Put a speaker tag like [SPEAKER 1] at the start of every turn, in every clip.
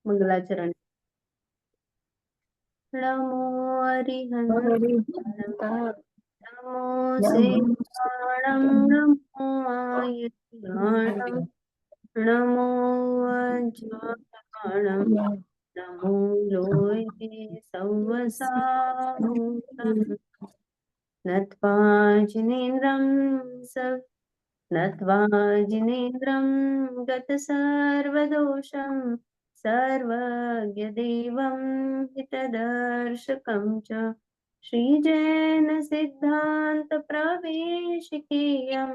[SPEAKER 1] मंगलाचरण। नमो हरिहंस, नमो सिंहाणं, नमो आयुर्याणं, नमो वज्राणं, नमो लोये संवसाहुतं। नत्वा जिनेन्द्रं नत्वा जिनेन्द्रं गतसर्वदोषं, सर्वज्ञदेवं हितदर्शकं च श्रीजैन सिद्धान्त प्रवेशिकेयं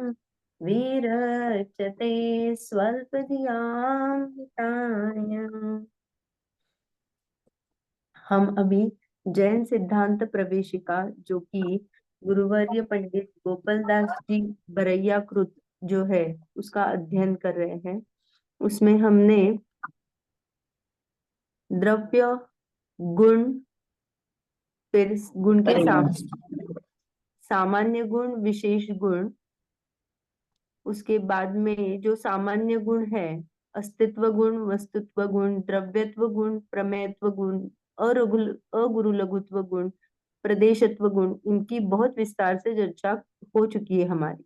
[SPEAKER 1] विरचते स्वल्पधियां हितान्यम्। हम अभी जैन सिद्धांत प्रवेशिका, जो कि गुरुवर्य पंडित गोपाल दास जी बरैया कृत जो है, उसका अध्ययन कर रहे हैं। उसमें हमने द्रव्य, गुण, फिर गुण के सामान्य गुण, विशेष गुण, उसके बाद में जो सामान्य गुण है, अस्तित्व गुण, वस्तुत्व गुण, द्रव्यत्व गुण, प्रमेयत्व गुण, अगुरु लघुत्व गुण, प्रदेशत्व गुण, इनकी बहुत विस्तार से चर्चा हो चुकी है हमारी।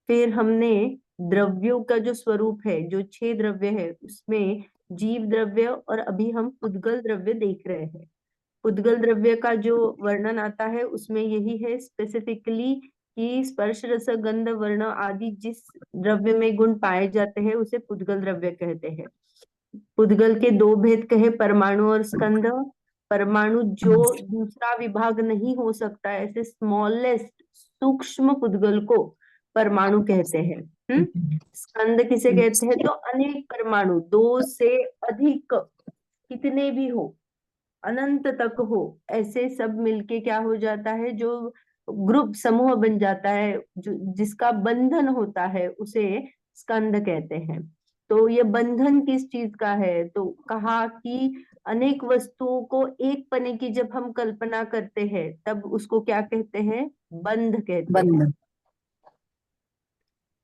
[SPEAKER 1] फिर हमने द्रव्यों का जो स्वरूप है, जो 6 द्रव्य है, उसमें जीव द्रव्य और अभी हम पुद्गल द्रव्य देख रहे हैं। पुद्गल द्रव्य का जो वर्णन आता है उसमें यही है स्पेसिफिकली कि स्पर्श रस गंध वर्ण आदि जिस द्रव्य में गुण पाए जाते हैं उसे पुद्गल द्रव्य कहते हैं। पुद्गल के 2 भेद कहे, परमाणु और स्कंध। परमाणु जो दूसरा विभाग नहीं हो सकता, ऐसे स्मॉलेस्ट सूक्ष्म पुद्गल को परमाणु कहते हैं। स्कंद किसे कहते हैं? तो अनेक परमाणु, 2 से अधिक, कितने भी हो, अनंत तक हो, ऐसे सब मिलके क्या हो जाता है, जो ग्रुप समूह बन जाता है, जो जिसका बंधन होता है उसे स्कंद कहते हैं। तो ये बंधन किस चीज का है? तो कहा कि अनेक वस्तुओं को एक पने की जब हम कल्पना करते हैं तब उसको क्या कहते हैं? बंध कहते हैं।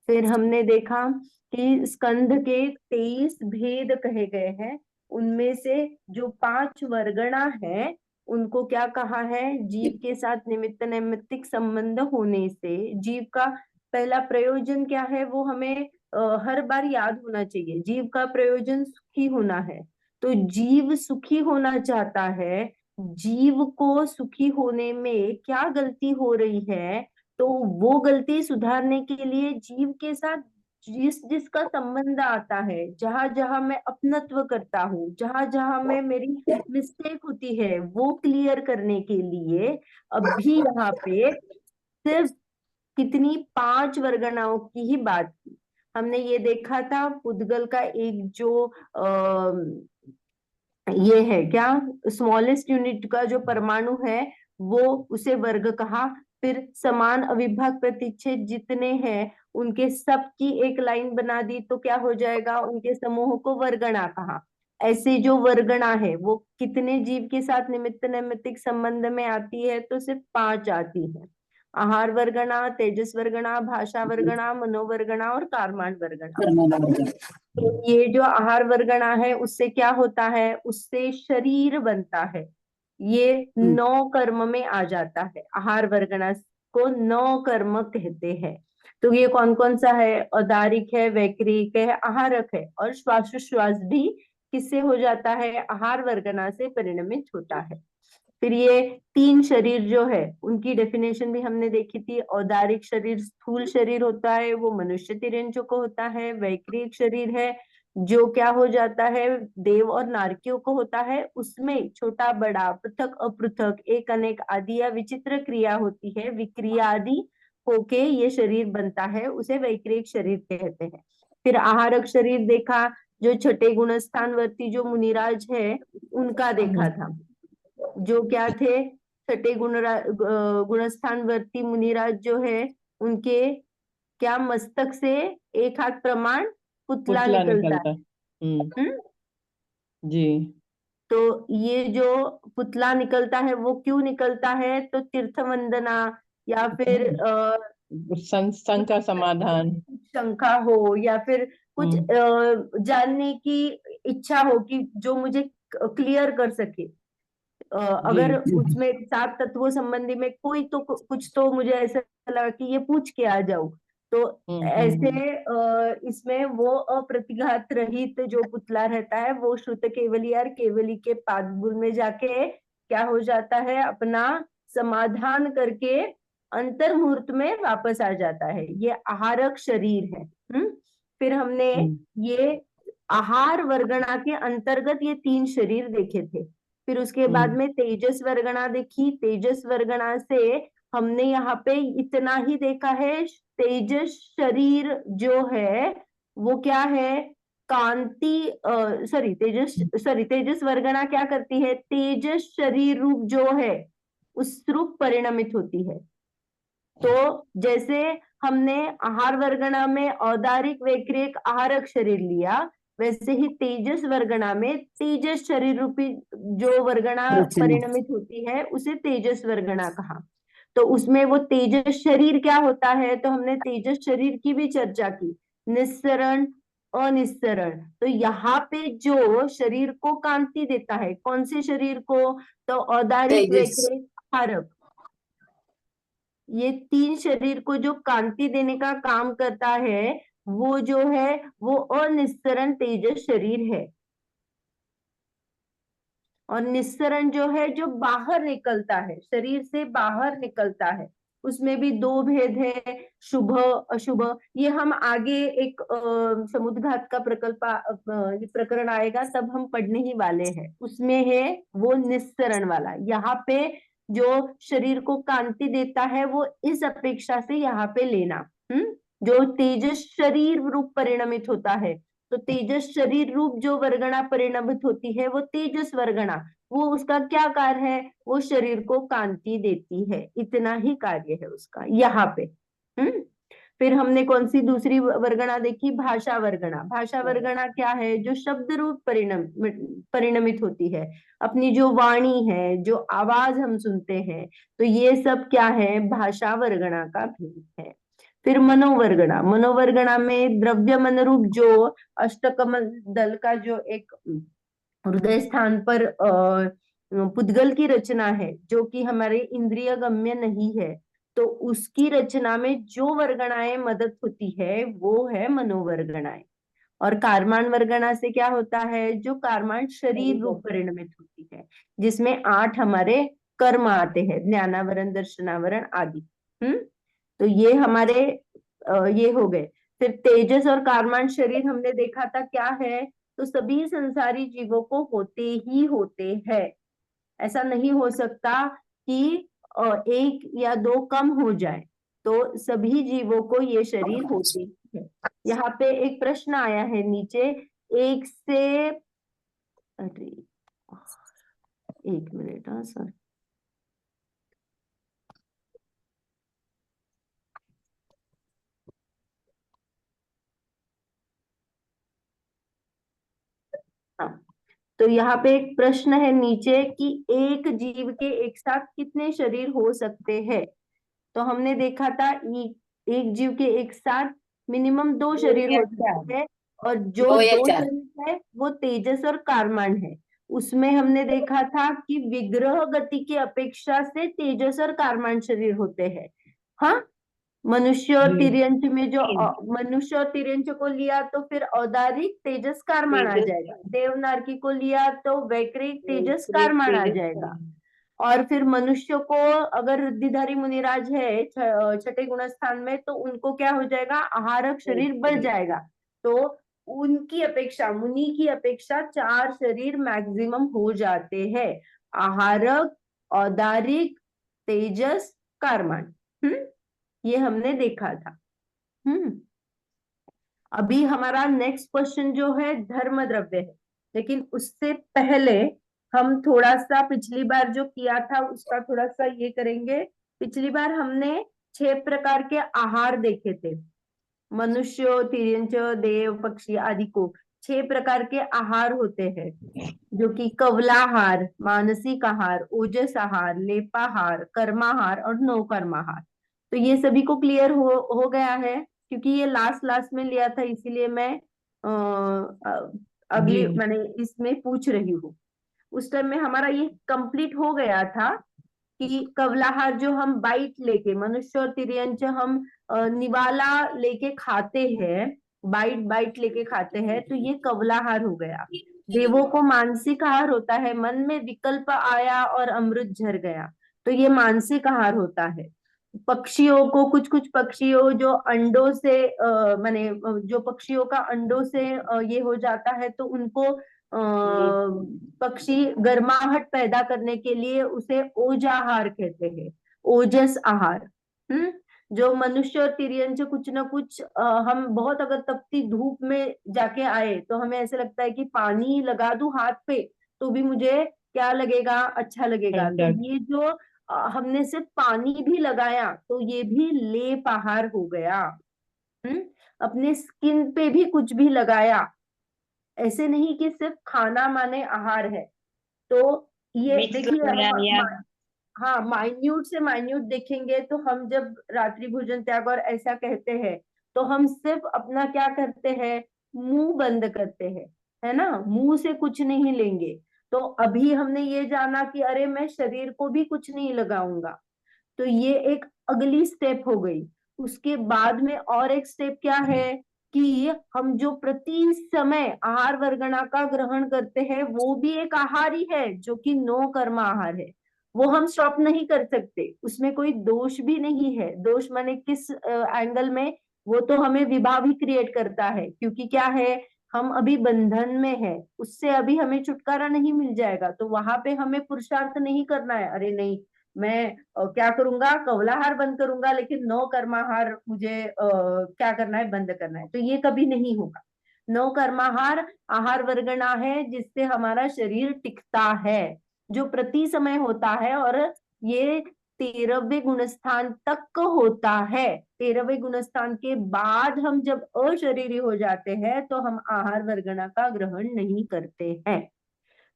[SPEAKER 1] फिर हमने देखा कि स्कंध के 23 भेद कहे गए हैं। उनमें से जो 5 वर्गणा है उनको क्या कहा है? जीव के साथ निमित्त नैमित्तिक संबंध होने से जीव का पहला प्रयोजन क्या है, वो हमें हर बार याद होना चाहिए। जीव का प्रयोजन सुखी होना है। तो जीव सुखी होना चाहता है। जीव को सुखी होने में क्या गलती हो रही है, तो वो गलती सुधारने के लिए जीव के साथ जिसका संबंध आता है, जहां जहां मैं अपनत्व करता हूँ, जहां जहां मैं मेरी मिस्टेक होती है, वो क्लियर करने के लिए अभी यहाँ पे सिर्फ कितनी 5 वर्गनाओं की ही बात की। हमने ये देखा था पुद्गल का एक जो ये है क्या, स्मॉलेस्ट यूनिट का जो परमाणु है वो उसे वर्ग कहा। फिर समान अविभाज्य प्रतिच्छेद जितने हैं उनके सब की एक लाइन बना दी तो क्या हो जाएगा, उनके समूह को वर्गणा कहा। ऐसे जो वर्गणा है वो कितने जीव के साथ निमित्त नैमित्तिक संबंध में आती है? तो सिर्फ 5 आती है। आहार वर्गणा, तेजस वर्गणा, भाषा वर्गणा, मनोवर्गणा और कार्माण वर्गणा। तो ये जो आहार वर्गणा है उससे क्या होता है? उससे शरीर बनता है। ये 9 कर्म में आ जाता है। आहार वर्गणा को 9 कर्म कहते हैं। तो ये कौन कौन सा है? औदारिक है, वैक्रिक है, आहारक है, और श्वासोश्वास भी किससे हो जाता है? आहार वर्गणा से परिणमित होता है। फिर ये 3 शरीर जो है उनकी डेफिनेशन भी हमने देखी थी। औदारिक शरीर स्थूल शरीर होता है, वो मनुष्य तिर्यंचों को होता है। वैक्रिक शरीर है जो क्या हो जाता है, देव और नारकियों को होता है। उसमें छोटा बड़ा, पृथक अपृथक, एक अनेक आदि या विचित्र क्रिया होती है, विक्रिया आदि होके ये शरीर बनता है, उसे वैक्रिक शरीर कहते हैं। फिर आहारक शरीर देखा, जो छठे गुणस्थान वर्ती जो मुनिराज है उनका देखा था। जो क्या थे? छठे गुणस्थान वर्ती मुनिराज जो है उनके क्या मस्तक से एक हाथ प्रमाण पुतला निकलता है। हम्म।
[SPEAKER 2] जी।
[SPEAKER 1] तो ये जो पुतला निकलता है वो क्यों निकलता है? तो तीर्थ वंदना या फिर
[SPEAKER 2] शंका समाधान,
[SPEAKER 1] शंका हो, या फिर कुछ जानने की इच्छा हो कि जो मुझे क्लियर कर सके।
[SPEAKER 2] जी।
[SPEAKER 1] अगर उसमें सात तत्वों संबंधी में कोई तो कुछ तो मुझे ऐसा लगा कि ये पूछ के आ जाऊं, तो ऐसे इसमें वो अप्रतिघात रहित जो पुतला रहता है वो श्रुत केवली और केवली के पादुल में जाके क्या हो जाता है, अपना समाधान करके अंतर मुहूर्त में वापस आ जाता है। ये आहारक शरीर है। फिर हमने ये आहार वर्गणा के अंतर्गत ये तीन शरीर देखे थे। फिर उसके बाद में तेजस वर्गणा देखी। तेजस वर्गणा से हमने यहाँ पे इतना ही देखा है, तेजस शरीर जो है वो क्या है, कांति तेजस वर्गणा क्या करती है, तेजस शरीर रूप जो है उस रूप परिणमित होती है। तो जैसे हमने आहार वर्गणा में औदारिक वैक्रिक आहारक शरीर लिया, वैसे ही तेजस वर्गणा में तेजस शरीर रूपी जो वर्गणा परिणमित होती है उसे तेजस वर्गणा कहा। तो उसमें वो तेजस शरीर क्या होता है, तो हमने तेजस शरीर की भी चर्चा की, निस्सरण अनिस्सरण। तो यहाँ पे जो शरीर को कांति देता है, कौन से शरीर को, तो औदारिक
[SPEAKER 2] तेजस।
[SPEAKER 1] वैक्रिक आहारक, ये तीन शरीर को जो कांति देने का काम करता है वो जो है वो अनिस्सरण तेजस शरीर है। और निस्सरण जो है जो बाहर निकलता है, शरीर से बाहर निकलता है, उसमें भी दो भेद है, शुभ अशुभ। ये हम आगे एक समुद्घात का ये प्रकरण आएगा तब हम पढ़ने ही वाले हैं, उसमें है वो निस्सरण वाला। यहाँ पे जो शरीर को कांति देता है वो इस अपेक्षा से यहाँ पे लेना। जो तेजस शरीर रूप परिणमित होता है, तो तेजस शरीर रूप जो वर्गणा परिणमित होती है वो तेजस वर्गणा, वो उसका क्या कार्य है, वो शरीर को कांति देती है, इतना ही कार्य है उसका यहाँ पे। फिर हमने कौन सी दूसरी वर्गणा देखी, भाषा वर्गणा। भाषा वर्गणा क्या है, जो शब्द रूप परिणमित होती है, अपनी जो वाणी है, जो आवाज हम सुनते हैं, तो ये सब क्या है, भाषा वर्गणा का भेद है। फिर मनोवर्गणा। मनोवर्गणा में द्रव्य मन रूप जो अष्टकमल दल का जो एक हृदय स्थान पर पुद्गल की रचना है, जो कि हमारे इंद्रिय गम्य नहीं है, तो उसकी रचना में जो वर्गणाएं मदद होती है वो है मनोवर्गणाएं। और कारमान वर्गणा से क्या होता है, जो कारमान शरीर रूप परिणमित होती है, जिसमें 8 हमारे कर्म आते हैं, ज्ञानावरण दर्शनावरण आदि। तो ये हमारे ये हो गए। फिर तेजस और कारमान शरीर हमने देखा था क्या है, तो सभी संसारी जीवों को होते ही होते हैं, ऐसा नहीं हो सकता कि एक या दो कम हो जाए, तो सभी जीवों को ये शरीर होते ही है। यहाँ पे एक प्रश्न आया है नीचे, एक से, अरे एक मिनट, हाँ सर, हाँ। तो यहाँ पे एक प्रश्न है नीचे कि एक जीव के एक साथ कितने शरीर हो सकते हैं। तो हमने देखा था एक जीव के एक साथ मिनिमम 2 शरीर हो सकते हैं, और जो
[SPEAKER 2] दो या
[SPEAKER 1] 2
[SPEAKER 2] चार।
[SPEAKER 1] शरीर है वो तेजस और कारमान है। उसमें हमने देखा था कि विग्रह गति की अपेक्षा से तेजस और कारमान शरीर होते हैं। हाँ, मनुष्य और
[SPEAKER 2] जी।
[SPEAKER 1] तिर्यंच में जो मनुष्य और तिर्यंच को लिया तो फिर औदारिक तेजस कारमान आ
[SPEAKER 2] तेजस।
[SPEAKER 1] जाएगा, देवनारकी को लिया तो वैक्रिक तेजस
[SPEAKER 2] वैक्रिक
[SPEAKER 1] कारमान आ
[SPEAKER 2] तेजस
[SPEAKER 1] जाएगा।
[SPEAKER 2] कर्म।
[SPEAKER 1] और फिर मनुष्य को अगर रिद्धिधारी मुनिराज है छठे गुण स्थान में, तो उनको क्या हो जाएगा, आहारक शरीर बढ़
[SPEAKER 2] वैक्रिक।
[SPEAKER 1] जाएगा। तो उनकी अपेक्षा, मुनि की अपेक्षा 4 शरीर मैक्सिमम हो जाते हैं, आहारक, औदारिक, तेजस, कारमान। ये हमने देखा था। हम्म अभी हमारा नेक्स्ट क्वेश्चन जो है धर्म द्रव्य है, लेकिन उससे पहले हम थोड़ा सा पिछली बार जो किया था उसका थोड़ा सा ये करेंगे। पिछली बार हमने 6 प्रकार के आहार देखे थे, मनुष्य, तिर्यंच, देव, पक्षी आदि को 6 प्रकार के आहार होते हैं, जो कि कवलाहार, मानसिक आहार, ओजस आहार, लेपाहार, कर्माहार और नौ कर्माहार। तो ये सभी को क्लियर हो गया है, क्योंकि ये लास्ट लास्ट में लिया था, इसीलिए मैं
[SPEAKER 2] जी।
[SPEAKER 1] अगली मैंने इसमें पूछ रही हूँ। उस टाइम में हमारा ये कंप्लीट हो गया था कि कवलाहार जो हम बाइट लेके, मनुष्य और तिर्यंच हम निवाला लेके खाते हैं, बाइट बाइट लेके खाते हैं, तो ये कवलाहार हो गया। देवों को मानसिक आहार होता है, मन में विकल्प आया और अमृत झर गया, तो ये मानसिक आहार होता है। पक्षियों को, कुछ कुछ पक्षियों जो अंडों से माने जो पक्षियों का अंडों से ये हो जाता है, तो उनको पक्षी गर्माहट पैदा करने के लिए उसे ओजाहार कहते हैं, ओजस आहार। हम्म। जो मनुष्य और तिर्यंच कुछ ना कुछ हम बहुत अगर तपती धूप में जाके आए तो हमें ऐसे लगता है कि पानी लगा दूं हाथ पे तो भी मुझे क्या लगेगा, अच्छा लगेगा। तो
[SPEAKER 2] ठंडक।
[SPEAKER 1] ये जो हमने सिर्फ पानी भी लगाया तो ये भी लेप आहार हो गया। हम्म। अपने स्किन पे भी कुछ भी लगाया, ऐसे नहीं कि सिर्फ खाना माने आहार है। तो ये
[SPEAKER 2] मिक्स
[SPEAKER 1] देखिए
[SPEAKER 2] लगाया
[SPEAKER 1] हम
[SPEAKER 2] या।
[SPEAKER 1] हाँ, माइन्यूट से माइन्यूट देखेंगे तो हम जब रात्रि भोजन त्याग और ऐसा कहते हैं तो हम सिर्फ अपना क्या करते हैं, मुंह बंद करते हैं, है ना, मुंह से कुछ नहीं लेंगे। तो अभी हमने ये जाना कि अरे मैं शरीर को भी कुछ नहीं लगाऊंगा, तो ये एक अगली स्टेप हो गई। उसके बाद में और एक स्टेप क्या है कि हम जो प्रति समय आहार वर्गणा का ग्रहण करते हैं वो भी एक आहार ही है, जो कि नो कर्म आहार है। वो हम स्टॉप नहीं कर सकते, उसमें कोई दोष भी नहीं है। दोष माने किस एंगल में, वो तो हमें विभा भी क्रिएट करता है, क्योंकि क्या है, हम अभी बंधन में है, उससे अभी हमें छुटकारा नहीं मिल जाएगा, तो वहां पे हमें पुरुषार्थ नहीं करना है, अरे नहीं मैं क्या करूंगा, कवलाहार बंद करूंगा, लेकिन नौ कर्माहार मुझे क्या करना है, बंद करना है, तो ये कभी नहीं होगा। नौ कर्माहार आहार वर्गना है जिससे हमारा शरीर टिकता है, जो प्रति समय होता है, और ये 13वें गुणस्थान तक होता है। 13वें गुणस्थान के बाद हम जब अशरीरी हो जाते हैं तो हम आहार वर्गना का ग्रहण नहीं करते हैं।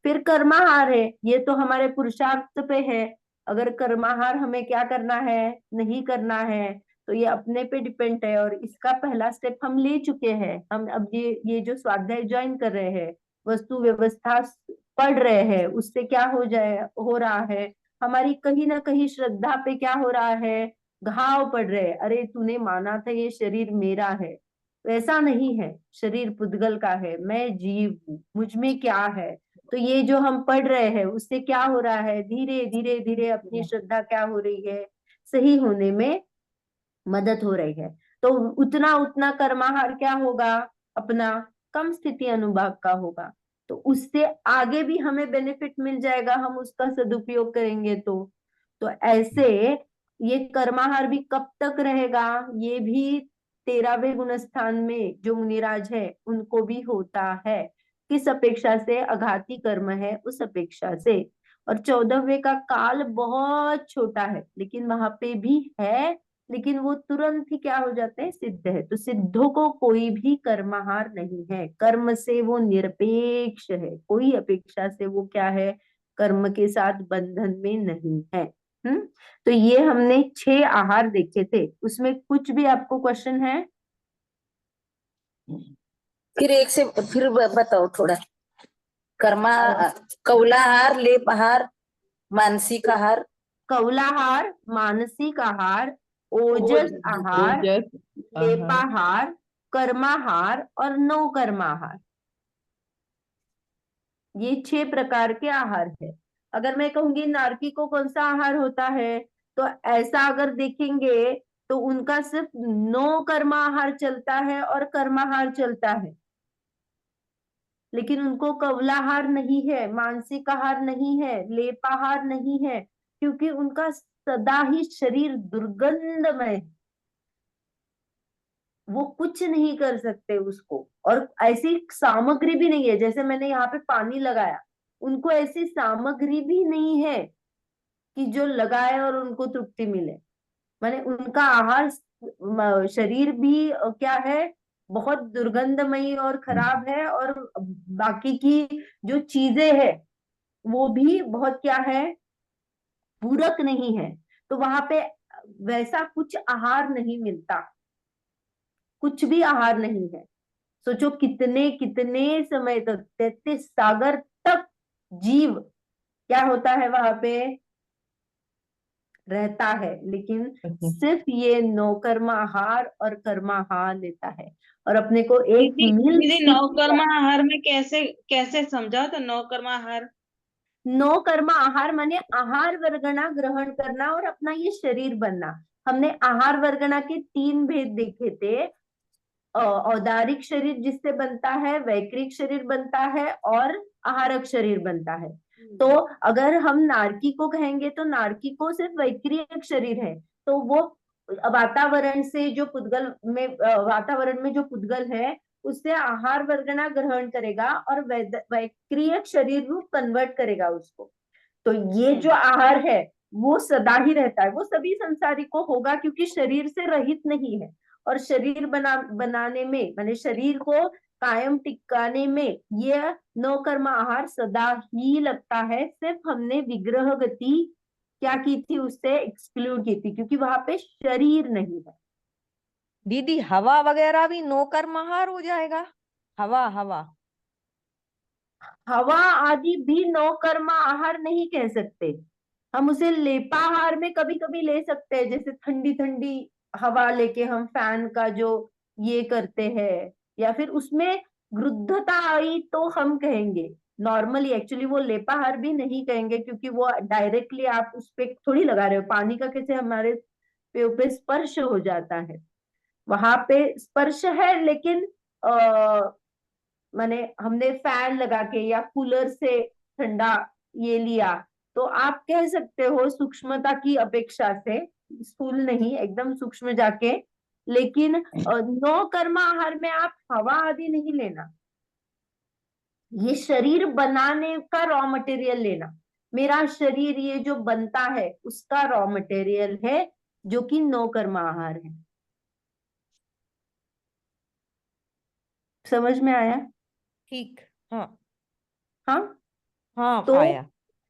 [SPEAKER 1] फिर कर्माहार है, ये तो हमारे पुरुषार्थ पे है। अगर कर्माहार हमें क्या करना है, नहीं करना है, तो ये अपने पे डिपेंड है। और इसका पहला स्टेप हम ले चुके हैं, हम अब ये जो स्वाध्याय ज्वाइन कर रहे हैं, वस्तु व्यवस्था पढ़ रहे हैं, उससे क्या हो रहा है, हमारी कहीं ना कहीं श्रद्धा पे क्या हो रहा है, घाव पड़ रहे हैं। अरे तूने माना था ये शरीर मेरा है, वैसा नहीं है, शरीर पुद्गल का है, मैं जीव हूँ, मुझ में क्या है। तो ये जो हम पढ़ रहे हैं उससे क्या हो रहा है, धीरे धीरे धीरे अपनी श्रद्धा क्या हो रही है, सही होने में मदद हो रही है। तो उतना उतना कर्माहार क्या होगा, अपना कम स्थिति अनुभाग का होगा, तो उससे आगे भी हमें बेनिफिट मिल जाएगा, हम उसका सदुपयोग करेंगे तो ऐसे ये कर्माहार भी कब तक रहेगा, ये भी 13वें गुणस्थान में जो मुनिराज है उनको भी होता है। किस अपेक्षा से, अघाती कर्म है उस अपेक्षा से। और 14वें का काल बहुत छोटा है लेकिन वहां पे भी है, लेकिन वो तुरंत ही क्या हो जाते हैं, सिद्ध है। तो सिद्धों को कोई भी कर्माहार नहीं है, कर्म से वो निरपेक्ष है, कोई अपेक्षा से वो क्या है, कर्म के साथ बंधन में नहीं है। हम्म। तो ये हमने 6 आहार देखे थे, उसमें कुछ भी आपको क्वेश्चन है?
[SPEAKER 2] फिर एक से फिर बताओ थोड़ा। कर्मा, कौलाहार, लेपहार, मानसिक आहार।
[SPEAKER 1] कौलाहार, मानसिक आहार, ओजस आहार,
[SPEAKER 2] ओजस आहार।
[SPEAKER 1] लेपाहार, कर्माहार और नौ कर्माहार, ये 6 प्रकार के आहार है। अगर मैं कहूंगी नारकी को कौन सा आहार होता है, तो ऐसा अगर देखेंगे तो उनका सिर्फ 9 कर्माहार चलता है और कर्माहार चलता है, लेकिन उनको कवलाहार नहीं है, मानसिक आहार नहीं है, लेपाहार नहीं है, क्योंकि उनका सदा ही शरीर दुर्गंधमय है, वो कुछ नहीं कर सकते उसको। और ऐसी सामग्री भी नहीं है, जैसे मैंने यहाँ पे पानी लगाया, उनको ऐसी सामग्री भी नहीं है कि जो लगाए और उनको तृप्ति मिले। माने उनका आहार शरीर भी क्या है, बहुत दुर्गंधमयी और खराब है, और बाकी की जो चीजें है वो भी बहुत क्या है, पूरक नहीं है। तो वहां पे वैसा कुछ आहार नहीं मिलता, कुछ भी आहार नहीं है। सोचो कितने कितने समय तक, 33 सागर तक जीव क्या होता है वहां पे, रहता है। लेकिन सिर्फ ये नौकर्मा आहार और कर्माहार लेता है, और अपने को एक
[SPEAKER 3] दीदी
[SPEAKER 1] मील
[SPEAKER 3] दीदी
[SPEAKER 1] स्किप।
[SPEAKER 3] नौकर्मा आहार में कैसे कैसे समझा, तो नौकर्मा आहार।
[SPEAKER 1] नो कर्मा आहार माने आहार वर्गना ग्रहण करना और अपना ये शरीर बनना। हमने आहार वर्गना के 3 भेद देखे थे। औदारिक शरीर जिससे बनता है, वैक्रिक शरीर बनता है, और आहारक शरीर बनता है। तो अगर हम नारकी को कहेंगे तो नारकी को सिर्फ वैक्रिक शरीर है, तो वो वातावरण से जो पुद्गल में वातावरण में जो पुद्गल है उससे आहार वर्गना ग्रहण करेगा और वैक्रियक शरीर रूप कन्वर्ट करेगा उसको। तो ये जो आहार है वो सदा ही रहता है, वो सभी संसारी को होगा क्योंकि शरीर से रहित नहीं है। और शरीर बनाने में माने शरीर को कायम टिकाने में ये नौकर्मा आहार सदा ही लगता है। सिर्फ हमने विग्रह गति क्या की थी, उससे एक्सक्लूड की थी क्योंकि वहां पे शरीर नहीं है।
[SPEAKER 4] दीदी हवा वगैरह भी नौकर्म आहार हो जाएगा? हवा हवा
[SPEAKER 1] हवा आदि भी नौकर्मा आहार नहीं कह सकते, हम उसे लेपाहार में कभी कभी ले सकते हैं। जैसे ठंडी ठंडी हवा लेके हम फैन का जो ये करते हैं, या फिर उसमें वृद्धता आई तो हम कहेंगे। नॉर्मली एक्चुअली वो लेपाहार भी नहीं कहेंगे क्योंकि वो डायरेक्टली आप उस पे थोड़ी लगा रहे हो। पानी का कैसे हमारे पे स्पर्श हो जाता है, वहां पे स्पर्श है, लेकिन माने हमने फैन लगा के या कूलर से ठंडा ये लिया, तो आप कह सकते हो सूक्ष्मता की अपेक्षा से, स्थूल नहीं एकदम सूक्ष्म जाके। लेकिन नौ कर्म आहार में आप हवा आदि नहीं लेना, ये शरीर बनाने का रॉ मटेरियल लेना। मेरा शरीर ये जो बनता है उसका रॉ मटेरियल है, जो कि नौ कर्म आहार है। समझ में आया?
[SPEAKER 4] ठीक। हाँ
[SPEAKER 1] हाँ।
[SPEAKER 4] हाँ
[SPEAKER 1] तो
[SPEAKER 4] आया।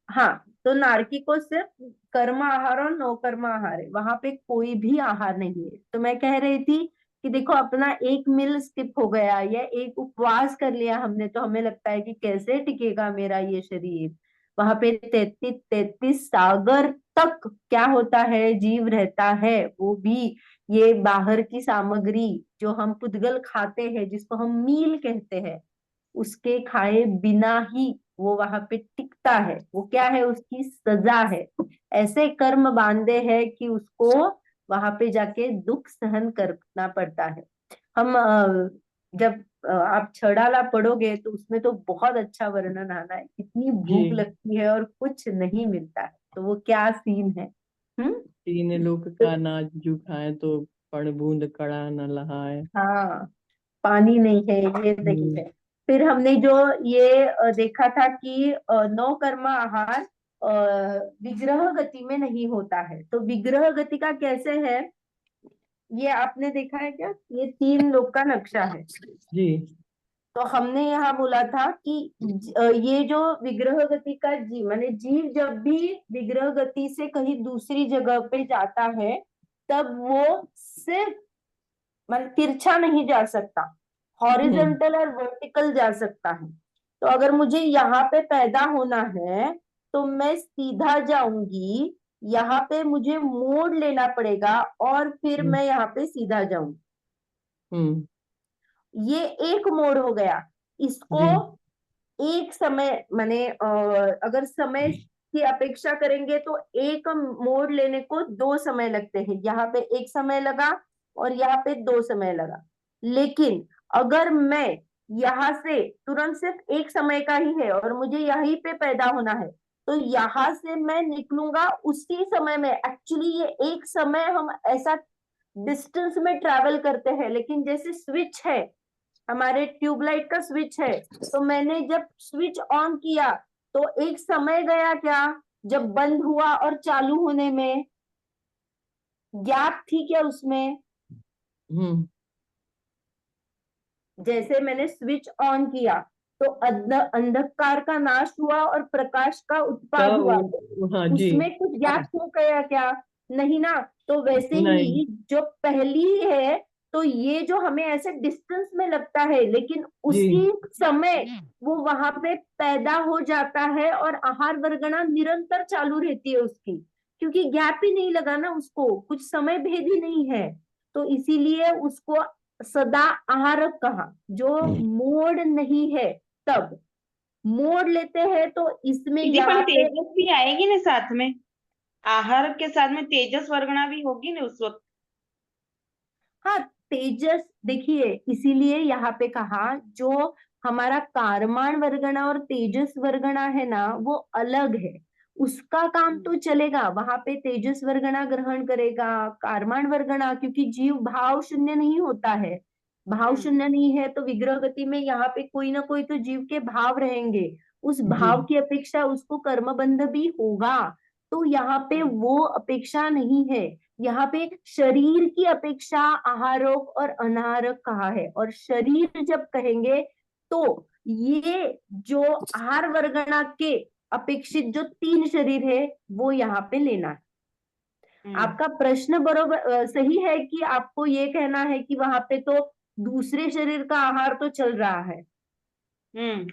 [SPEAKER 1] हाँ, तो नारकी को सिर्फ कर्म आहार और नौ कर्म आहार है, वहां पे कोई भी आहार नहीं है। तो मैं कह रही थी कि देखो अपना एक मील स्किप हो गया या एक उपवास कर लिया हमने, तो हमें लगता है कि कैसे टिकेगा मेरा ये शरीर। वहां पे 33 सागर तक क्या होता है, जीव रहता है। वो भी ये बाहर की सामग्री जो हम पुद्गल खाते हैं, जिसको हम मील कहते हैं, उसके खाए बिना ही वो वहां पे टिकता है। वो क्या है, उसकी सजा है। ऐसे कर्म बांधे हैं कि उसको वहां पे जाके दुख सहन करना पड़ता है। हम जब आप छड़ाला पढ़ोगे तो उसमें तो बहुत अच्छा वर्णन आना है, इतनी भूख
[SPEAKER 3] जी।
[SPEAKER 1] लगती है और कुछ नहीं मिलता है, तो वो क्या सीन है। हम्म।
[SPEAKER 3] तीन लोक का नाज जो खाए तो पड़ बूंद कड़ा न लहाए।
[SPEAKER 1] हाँ, पानी नहीं है, ये नहीं
[SPEAKER 3] हम्म।
[SPEAKER 1] है। फिर हमने जो ये देखा था कि नौ कर्म आहार विग्रह गति में नहीं होता है। तो विग्रह गति का कैसे है, ये आपने देखा है क्या? ये 3 लोक का नक्शा है।
[SPEAKER 3] जी।
[SPEAKER 1] तो हमने यहाँ बोला था कि ये जो विग्रह गति का जीव माने जीव जब भी विग्रह गति से कहीं दूसरी जगह पे जाता है, तब वो सिर्फ मतलब तिरछा नहीं जा सकता, हॉरिजॉन्टल और वर्टिकल जा सकता है। तो अगर मुझे यहाँ पे पैदा होना है तो मैं सीधा जाऊंगी, यहाँ पे मुझे मोड़ लेना पड़ेगा और फिर
[SPEAKER 3] हम्म।
[SPEAKER 1] मैं यहाँ पे सीधा जाऊंगी।
[SPEAKER 3] हम्म।
[SPEAKER 1] ये एक मोड़ हो गया। इसको
[SPEAKER 3] जी।
[SPEAKER 1] एक समय माने अगर समय की अपेक्षा करेंगे तो एक मोड़ लेने को 2 समय लगते हैं। यहाँ पे एक समय लगा और यहाँ पे 2 समय लगा। लेकिन अगर मैं यहाँ से तुरंत सिर्फ एक समय का ही है और मुझे यहीं पे पैदा होना है, तो यहाँ से मैं निकलूंगा उसी समय में। एक्चुअली ये एक समय हम ऐसा डिस्टेंस में ट्रेवल करते हैं, लेकिन जैसे स्विच है, हमारे ट्यूबलाइट का स्विच है, तो मैंने जब स्विच ऑन किया तो एक समय गया क्या, जब बंद हुआ और चालू होने में गैप थी क्या उसमें?
[SPEAKER 3] हम्म।
[SPEAKER 1] जैसे मैंने स्विच ऑन किया तो अंधकार का नाश हुआ और प्रकाश का उत्पाद हुआ,
[SPEAKER 3] हाँ जी।
[SPEAKER 1] उसमें कुछ गैप हो गया क्या? नहीं ना। तो वैसे
[SPEAKER 3] नहीं।
[SPEAKER 1] ही जो पहली है, तो तो ये जो हमें ऐसे डिस्टेंस में लगता है, लेकिन उसी समय वो वहां पे पैदा हो जाता है और आहार वर्गणा निरंतर चालू रहती है उसकी, क्योंकि गैप ही नहीं लगा ना उसको, कुछ समय भेद ही नहीं है। तो इसीलिए उसको सदा आहारक कहा। जो मोड़ नहीं है, तब मोड़ लेते हैं तो इसमें
[SPEAKER 5] दीदी
[SPEAKER 1] यहाँ
[SPEAKER 5] पर
[SPEAKER 1] पे
[SPEAKER 5] तेजस भी आएगी ना साथ में, आहार के साथ में तेजस वर्गणा भी होगी ना उस वक्त।
[SPEAKER 1] हाँ, तेजस देखिए, इसीलिए यहाँ पे कहा जो हमारा कारमान वर्गणा और तेजस वर्गणा है ना, वो अलग है। उसका काम तो चलेगा, वहां पे तेजस वर्गणा ग्रहण करेगा, कारमान वर्गणा, क्योंकि जीव भाव शून्य नहीं होता है। भाव शून्य नहीं है तो विग्रह गति में यहाँ पे कोई ना कोई तो जीव के भाव रहेंगे, उस भाव की अपेक्षा उसको कर्मबंध भी होगा। तो यहाँ पे वो अपेक्षा नहीं है, यहाँ पे शरीर की अपेक्षा आहारक और अनाहारक कहा है। और शरीर जब कहेंगे तो ये जो आहार वर्गणा के अपेक्षित जो 3 शरीर है वो यहाँ पे लेना है। आपका प्रश्न बरोबर सही है कि आपको ये कहना है कि वहां पे तो दूसरे शरीर का आहार तो चल रहा है।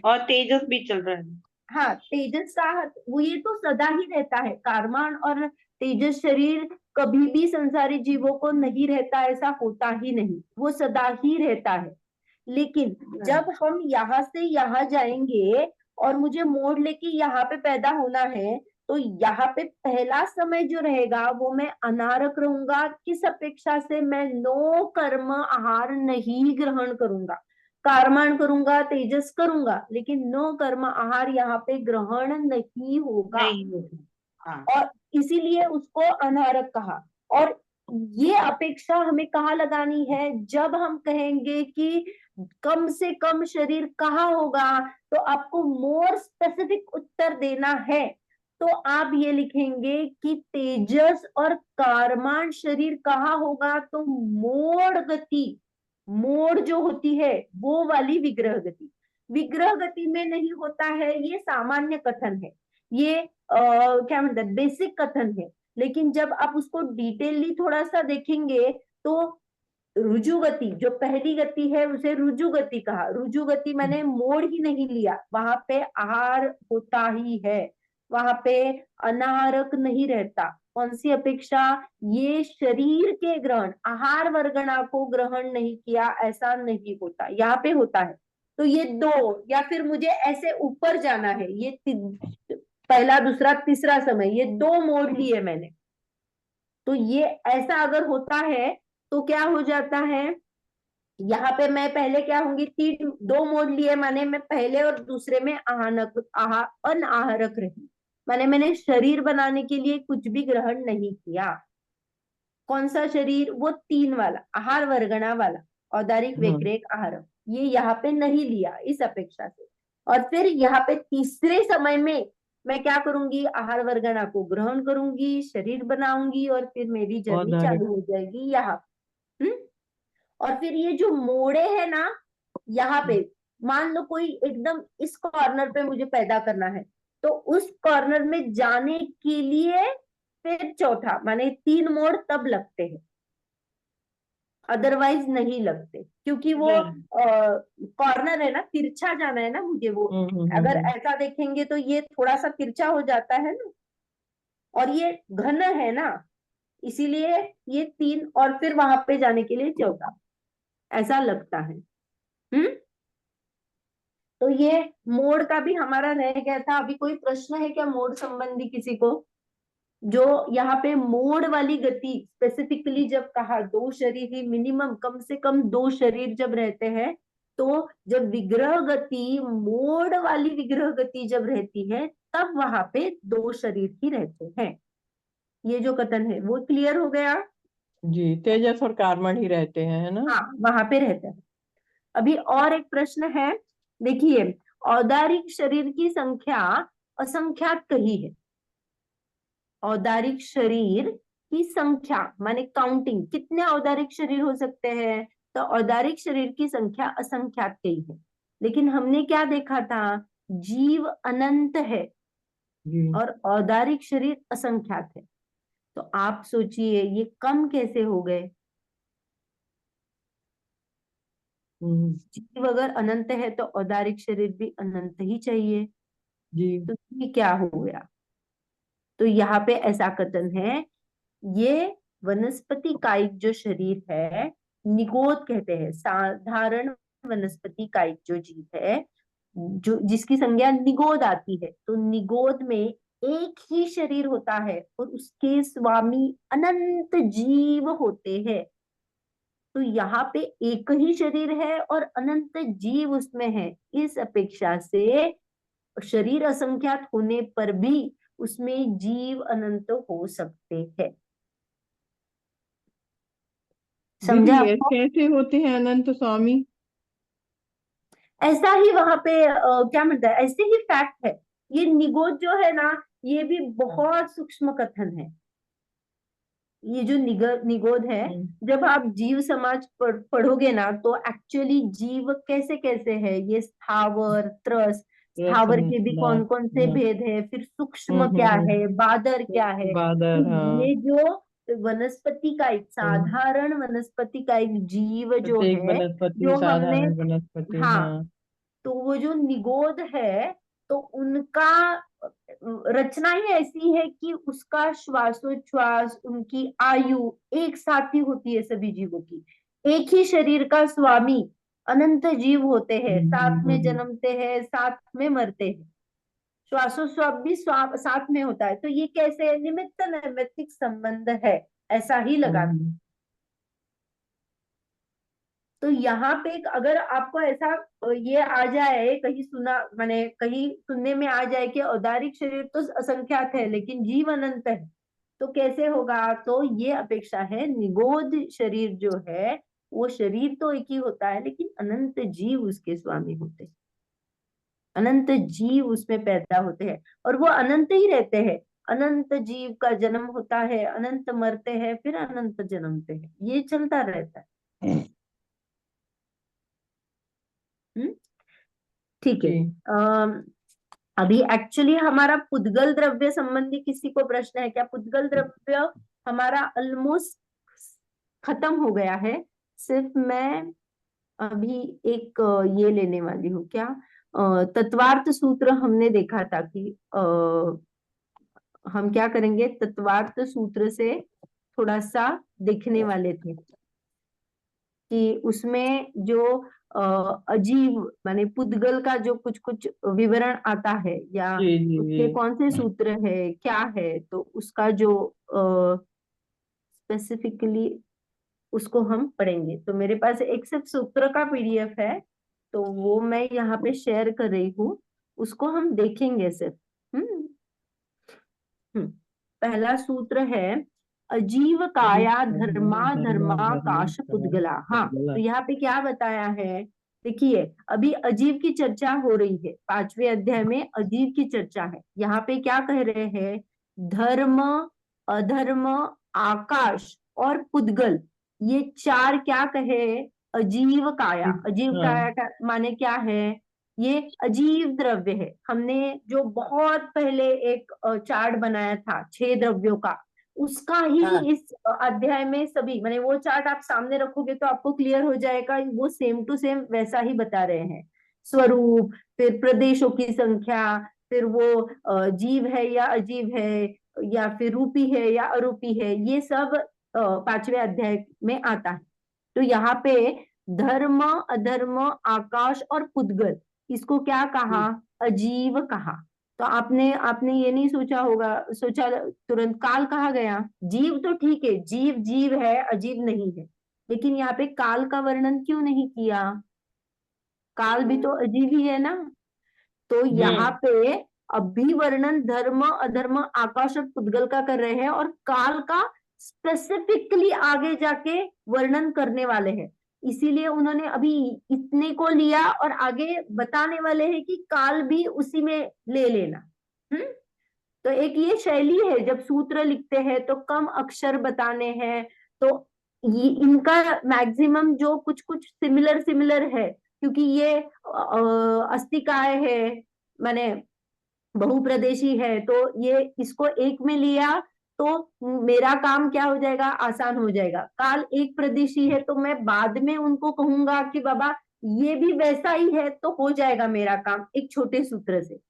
[SPEAKER 5] और तेजस भी चल रहा है।
[SPEAKER 1] हाँ, तेजस का वो ये तो सदा ही रहता है, कारमान और तेजस शरीर कभी भी संसारी जीवों को नहीं रहता, ऐसा होता ही नहीं, वो सदा ही रहता है। लेकिन जब हम यहाँ से यहाँ जाएंगे और मुझे मोड़ लेके यहाँ पे पैदा होना है, तो यहाँ पे पहला समय जो रहेगा वो मैं अनारक रहूंगा। किस अपेक्षा से? मैं नो कर्म आहार नहीं ग्रहण करूंगा, कारमान करूंगा, तेजस करूंगा, लेकिन नो कर्म आहार यहाँ पे ग्रहण नहीं होगा।
[SPEAKER 5] नहीं होगा। हाँ।
[SPEAKER 1] और इसीलिए उसको अनारक कहा। और ये अपेक्षा हमें कहाँ लगानी है? जब हम कहेंगे कि कम से कम शरीर कहाँ होगा, तो आपको मोर स्पेसिफिक उत्तर देना है। तो आप ये लिखेंगे कि तेजस और कारमान शरीर कहाँ होगा, तो मोड़ गति, मोड़ जो होती है वो वाली विग्रह गति, विग्रह गति में नहीं होता है। ये सामान्य कथन है, ये क्या म्हणतात बेसिक कथन है। लेकिन जब आप उसको डिटेलली थोड़ा सा देखेंगे तो रुजु गति, जो पहली गति है उसे रुजु गति कहा। रुजु गति मैंने मोड़ ही नहीं लिया, वहां पे आहार होता ही है, वहां पे अनाहारक नहीं रहता। कौन सी अपेक्षा? ये शरीर के ग्रहण, आहार वर्गणा को ग्रहण नहीं किया, ऐसा नहीं होता, यहाँ पे होता है। तो ये 2, या फिर मुझे ऐसे ऊपर जाना है, ये पहला दूसरा तीसरा समय, ये 2 मोड़ लिए मैंने। तो ये ऐसा अगर होता है तो क्या हो जाता है, यहाँ पे मैं पहले क्या होंगी, 2 मोड़ लिए, माने मैं पहले और दूसरे में अनाहारक रही, मैंने शरीर बनाने के लिए कुछ भी ग्रहण नहीं किया। कौन सा शरीर? वो 3 वाला, आहार वर्गणा वाला, औदारिक व्यतिरेक आहार, ये यहाँ पे नहीं लिया इस अपेक्षा से। और फिर यहाँ पे तीसरे समय में मैं क्या करूंगी? आहार वर्गणा को ग्रहण करूंगी, शरीर बनाऊंगी, और फिर मेरी जर्नी चालू हो जाएगी यहाँ। और फिर ये जो मोड़े है ना, यहाँ पे मान लो कोई एकदम इस कॉर्नर पे मुझे पैदा करना है, तो उस कॉर्नर में जाने के लिए फिर चौथा, माने 3 मोड़ तब लगते हैं, अदरवाइज नहीं लगते, क्योंकि वो कॉर्नर है ना, तिरछा जाना है ना मुझे वो। अगर ऐसा देखेंगे तो ये थोड़ा सा तिरछा हो जाता है ना, और ये घन है ना, इसीलिए ये 3 और फिर वहां पे जाने के लिए चौथा, ऐसा लगता है। तो ये मोड़ का भी हमारा रह गया था। अभी कोई प्रश्न है क्या मोड़ संबंधी किसी को? जो यहाँ पे मोड़ वाली गति स्पेसिफिकली जब कहा, 2 शरीर ही मिनिमम, कम से कम 2 शरीर जब रहते हैं, तो जब विग्रह गति, मोड़ वाली विग्रह गति जब रहती है, तब वहां पे 2 शरीर ही रहते हैं। ये जो कथन है वो क्लियर हो गया
[SPEAKER 3] जी। तेजस और कारमण ही रहते हैं, है ना?
[SPEAKER 1] हाँ, वहां पे रहते हैं। अभी और एक प्रश्न है, देखिए, औदारिक शरीर की संख्या असंख्यात कही है। औदारिक शरीर की संख्या माने काउंटिंग, कितने औदारिक शरीर हो सकते हैं? तो औदारिक शरीर की संख्या असंख्यात कही है। लेकिन हमने क्या देखा था? जीव अनंत है और औदारिक शरीर असंख्यात है। तो आप सोचिए ये कम कैसे हो गए? जीव अगर अनंत है तो औदारिक शरीर भी अनंत ही चाहिए।
[SPEAKER 3] जी।
[SPEAKER 1] तो ये क्या हो गया? तो यहाँ पे ऐसा कथन है, ये वनस्पति कायिक जो शरीर है, निगोद कहते हैं, साधारण वनस्पति कायिक जो जीव है, जो जिसकी संज्ञा निगोद आती है, तो निगोद में एक ही शरीर होता है और उसके स्वामी अनंत जीव होते हैं। तो यहाँ पे एक ही शरीर है और अनंत जीव उसमें है। इस अपेक्षा से शरीर असंख्यात होने पर भी उसमें जीव अनंत हो सकते हैं। समझा
[SPEAKER 3] दीदी
[SPEAKER 1] आपको?
[SPEAKER 3] कैसे होते हैं अनंत स्वामी?
[SPEAKER 1] ऐसा ही वहां पे क्या मिलता है, ऐसे ही फैक्ट है। ये निगोद जो है ना, ये भी बहुत सूक्ष्म कथन है। ये जो निगोद है, जब आप जीव समाज पढ़ोगे ना, तो एक्चुअली जीव कैसे कैसे है, ये स्थावर त्रस, स्थावर के भी कौन कौन से भेद है, फिर सूक्ष्म क्या है, बादर क्या है। तो
[SPEAKER 3] बादर, हाँ।
[SPEAKER 1] ये जो वनस्पति का एक साधारण वनस्पति का एक जीव जो
[SPEAKER 3] प्रत्येक
[SPEAKER 1] है,
[SPEAKER 3] वनस्पति
[SPEAKER 1] जो हमने,
[SPEAKER 3] साधारण वनस्पति,
[SPEAKER 1] हाँ,
[SPEAKER 3] हाँ।
[SPEAKER 1] तो वो जो निगोद है, तो उनका रचना ही ऐसी है कि उसका श्वासोच्छ्वास, उनकी आयु एक साथ ही होती है सभी जीवों की। एक ही शरीर का स्वामी अनंत जीव होते हैं, साथ में जन्मते हैं, साथ में मरते हैं, श्वासोच्छ्वास भी साथ में होता है। तो ये कैसे निमित्त नैमित्तिक संबंध है, ऐसा ही लगा। तो यहाँ पे अगर आपको ऐसा ये आ जाए, कहीं सुना, माने कहीं सुनने में आ जाए कि औदारिक शरीर तो असंख्यात है लेकिन जीव अनंत है, तो कैसे होगा? तो ये अपेक्षा है, निगोद शरीर जो है, वो शरीर तो एक ही होता है लेकिन अनंत जीव उसके स्वामी होते हैं, अनंत जीव उसमें पैदा होते हैं और वो अनंत ही रहते हैं। अनंत जीव का जन्म होता है, अनंत मरते हैं, फिर अनंत जन्मते हैं, ये चलता रहता है। ठीक है।
[SPEAKER 3] जी।
[SPEAKER 1] अभी एक्चुअली हमारा पुद्गल द्रव्य संबंधी किसी को प्रश्न है क्या? पुद्गल द्रव्य हमारा ऑलमोस्ट खत्म हो गया है। सिर्फ मैं अभी एक ये लेने वाली हूँ, क्या, तत्वार्थ सूत्र हमने देखा था कि हम क्या करेंगे, तत्वार्थ सूत्र से थोड़ा सा देखने वाले थे कि उसमें जो अजीव माने पुद्गल का जो कुछ कुछ विवरण आता है, या
[SPEAKER 3] जी जी
[SPEAKER 1] उसके
[SPEAKER 3] जी।
[SPEAKER 1] कौन से सूत्र है, क्या है, तो उसका जो स्पेसिफिकली उसको हम पढ़ेंगे। तो मेरे पास एक सिर्फ सूत्र का पीडीएफ है, तो वो मैं यहाँ पे शेयर कर रही हूँ, उसको हम देखेंगे सिर्फ। हम्म पहला सूत्र है, अजीव काया धर्मा धर्माकाश पुद्गला। हाँ, तो यहाँ पे क्या बताया है, देखिए, अभी अजीव की चर्चा हो रही है, 5वें अध्याय में अजीव की चर्चा है। यहाँ पे क्या कह रहे हैं, धर्म, अधर्म, आकाश और पुद्गल, ये चार क्या कहे, अजीव काया। अजीव काया का माने क्या है, ये अजीव द्रव्य है। हमने जो बहुत पहले एक चार्ट बनाया था 6 द्रव्यों का, उसका ही
[SPEAKER 2] हाँ।
[SPEAKER 1] इस अध्याय में सभी, माने वो चार्ट आप सामने रखोगे तो आपको क्लियर हो जाएगा, वो सेम टू सेम वैसा ही बता रहे हैं। स्वरूप, फिर प्रदेशों की संख्या, फिर वो जीव है या अजीव है, या फिर रूपी है या अरूपी है, ये सब 5वें अध्याय में आता है। तो यहाँ पे धर्म, अधर्म, आकाश और पुद्गल, इसको क्या कहा, अजीव कहा। तो आपने आपने ये नहीं सोचा होगा, सोचा तुरंत काल कहा गया। जीव तो ठीक है, जीव जीव है, अजीव नहीं है, लेकिन यहाँ पे काल का वर्णन क्यों नहीं किया? काल भी तो अजीव ही है ना। तो यहाँ पे अभी वर्णन धर्म, अधर्म, आकाश और पुद्गल का कर रहे हैं, और काल का स्पेसिफिकली आगे जाके वर्णन करने वाले हैं। इसीलिए उन्होंने अभी इतने को लिया और आगे बताने वाले हैं कि काल भी उसी में ले लेना। तो एक ये शैली है, जब सूत्र लिखते हैं तो कम अक्षर बताने हैं, तो ये इनका मैक्सिमम जो कुछ कुछ सिमिलर सिमिलर है, क्योंकि ये अस्तिकाय है, माने बहुप्रदेशी है, तो ये इसको एक में लिया तो मेरा काम क्या हो जाएगा, आसान हो जाएगा। काल एक प्रदेशी है तो मैं बाद में उनको कहूंगा कि बाबा ये भी वैसा ही है तो हो जाएगा मेरा काम एक छोटे सूत्र से।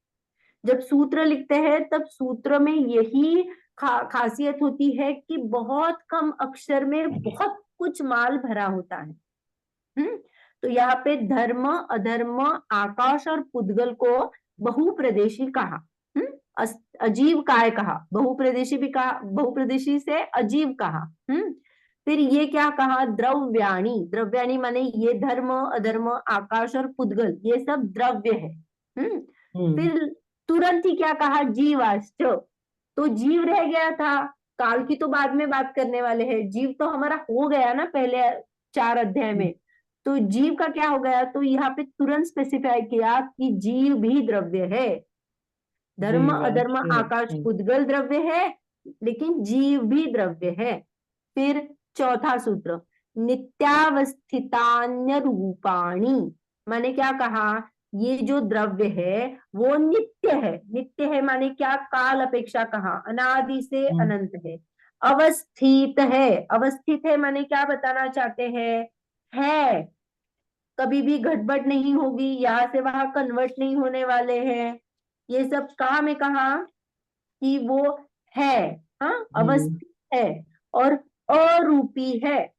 [SPEAKER 1] जब सूत्र लिखते हैं तब सूत्र में यही खासियत होती है कि बहुत कम अक्षर में बहुत कुछ माल भरा होता है। तो यहाँ पे धर्म, अधर्म, आकाश और पुद्गल को बहुप्रदेशी कहा। अजीव काय कहा, बहुप्रदेशी भी कहा, बहुप्रदेशी से अजीव कहा। फिर ये क्या कहा, द्रव्याणी। द्रव्याणी माने ये धर्म, अधर्म, आकाश और पुद्गल ये सब द्रव्य है। फिर तुरंत ही क्या कहा, जीवाश्च। तो जीव रह गया था, काल की तो बाद में बात करने वाले हैं, जीव तो हमारा हो गया ना पहले 4 अध्याय में। तो जीव का क्या हो गया, तो यहाँ पे तुरंत स्पेसिफाई किया कि जीव भी द्रव्य है। धर्म, अधर्म, आकाश, पुद्गल द्रव्य है, लेकिन जीव भी द्रव्य है। फिर चौथा सूत्र, नित्यावस्थितान्य रूपाणी। माने क्या कहा, ये जो द्रव्य है वो नित्य है। नित्य है माने क्या, काल अपेक्षा कहा, अनादि से अनंत है। अवस्थित है, अवस्थित है माने क्या बताना चाहते हैं, है, कभी भी घटबट नहीं होगी, यहाँ से वहां कन्वर्ट नहीं होने वाले हैं। ये सब कहा में कहा कि वो है, हाँ, अवस्थित है और अरूपी है।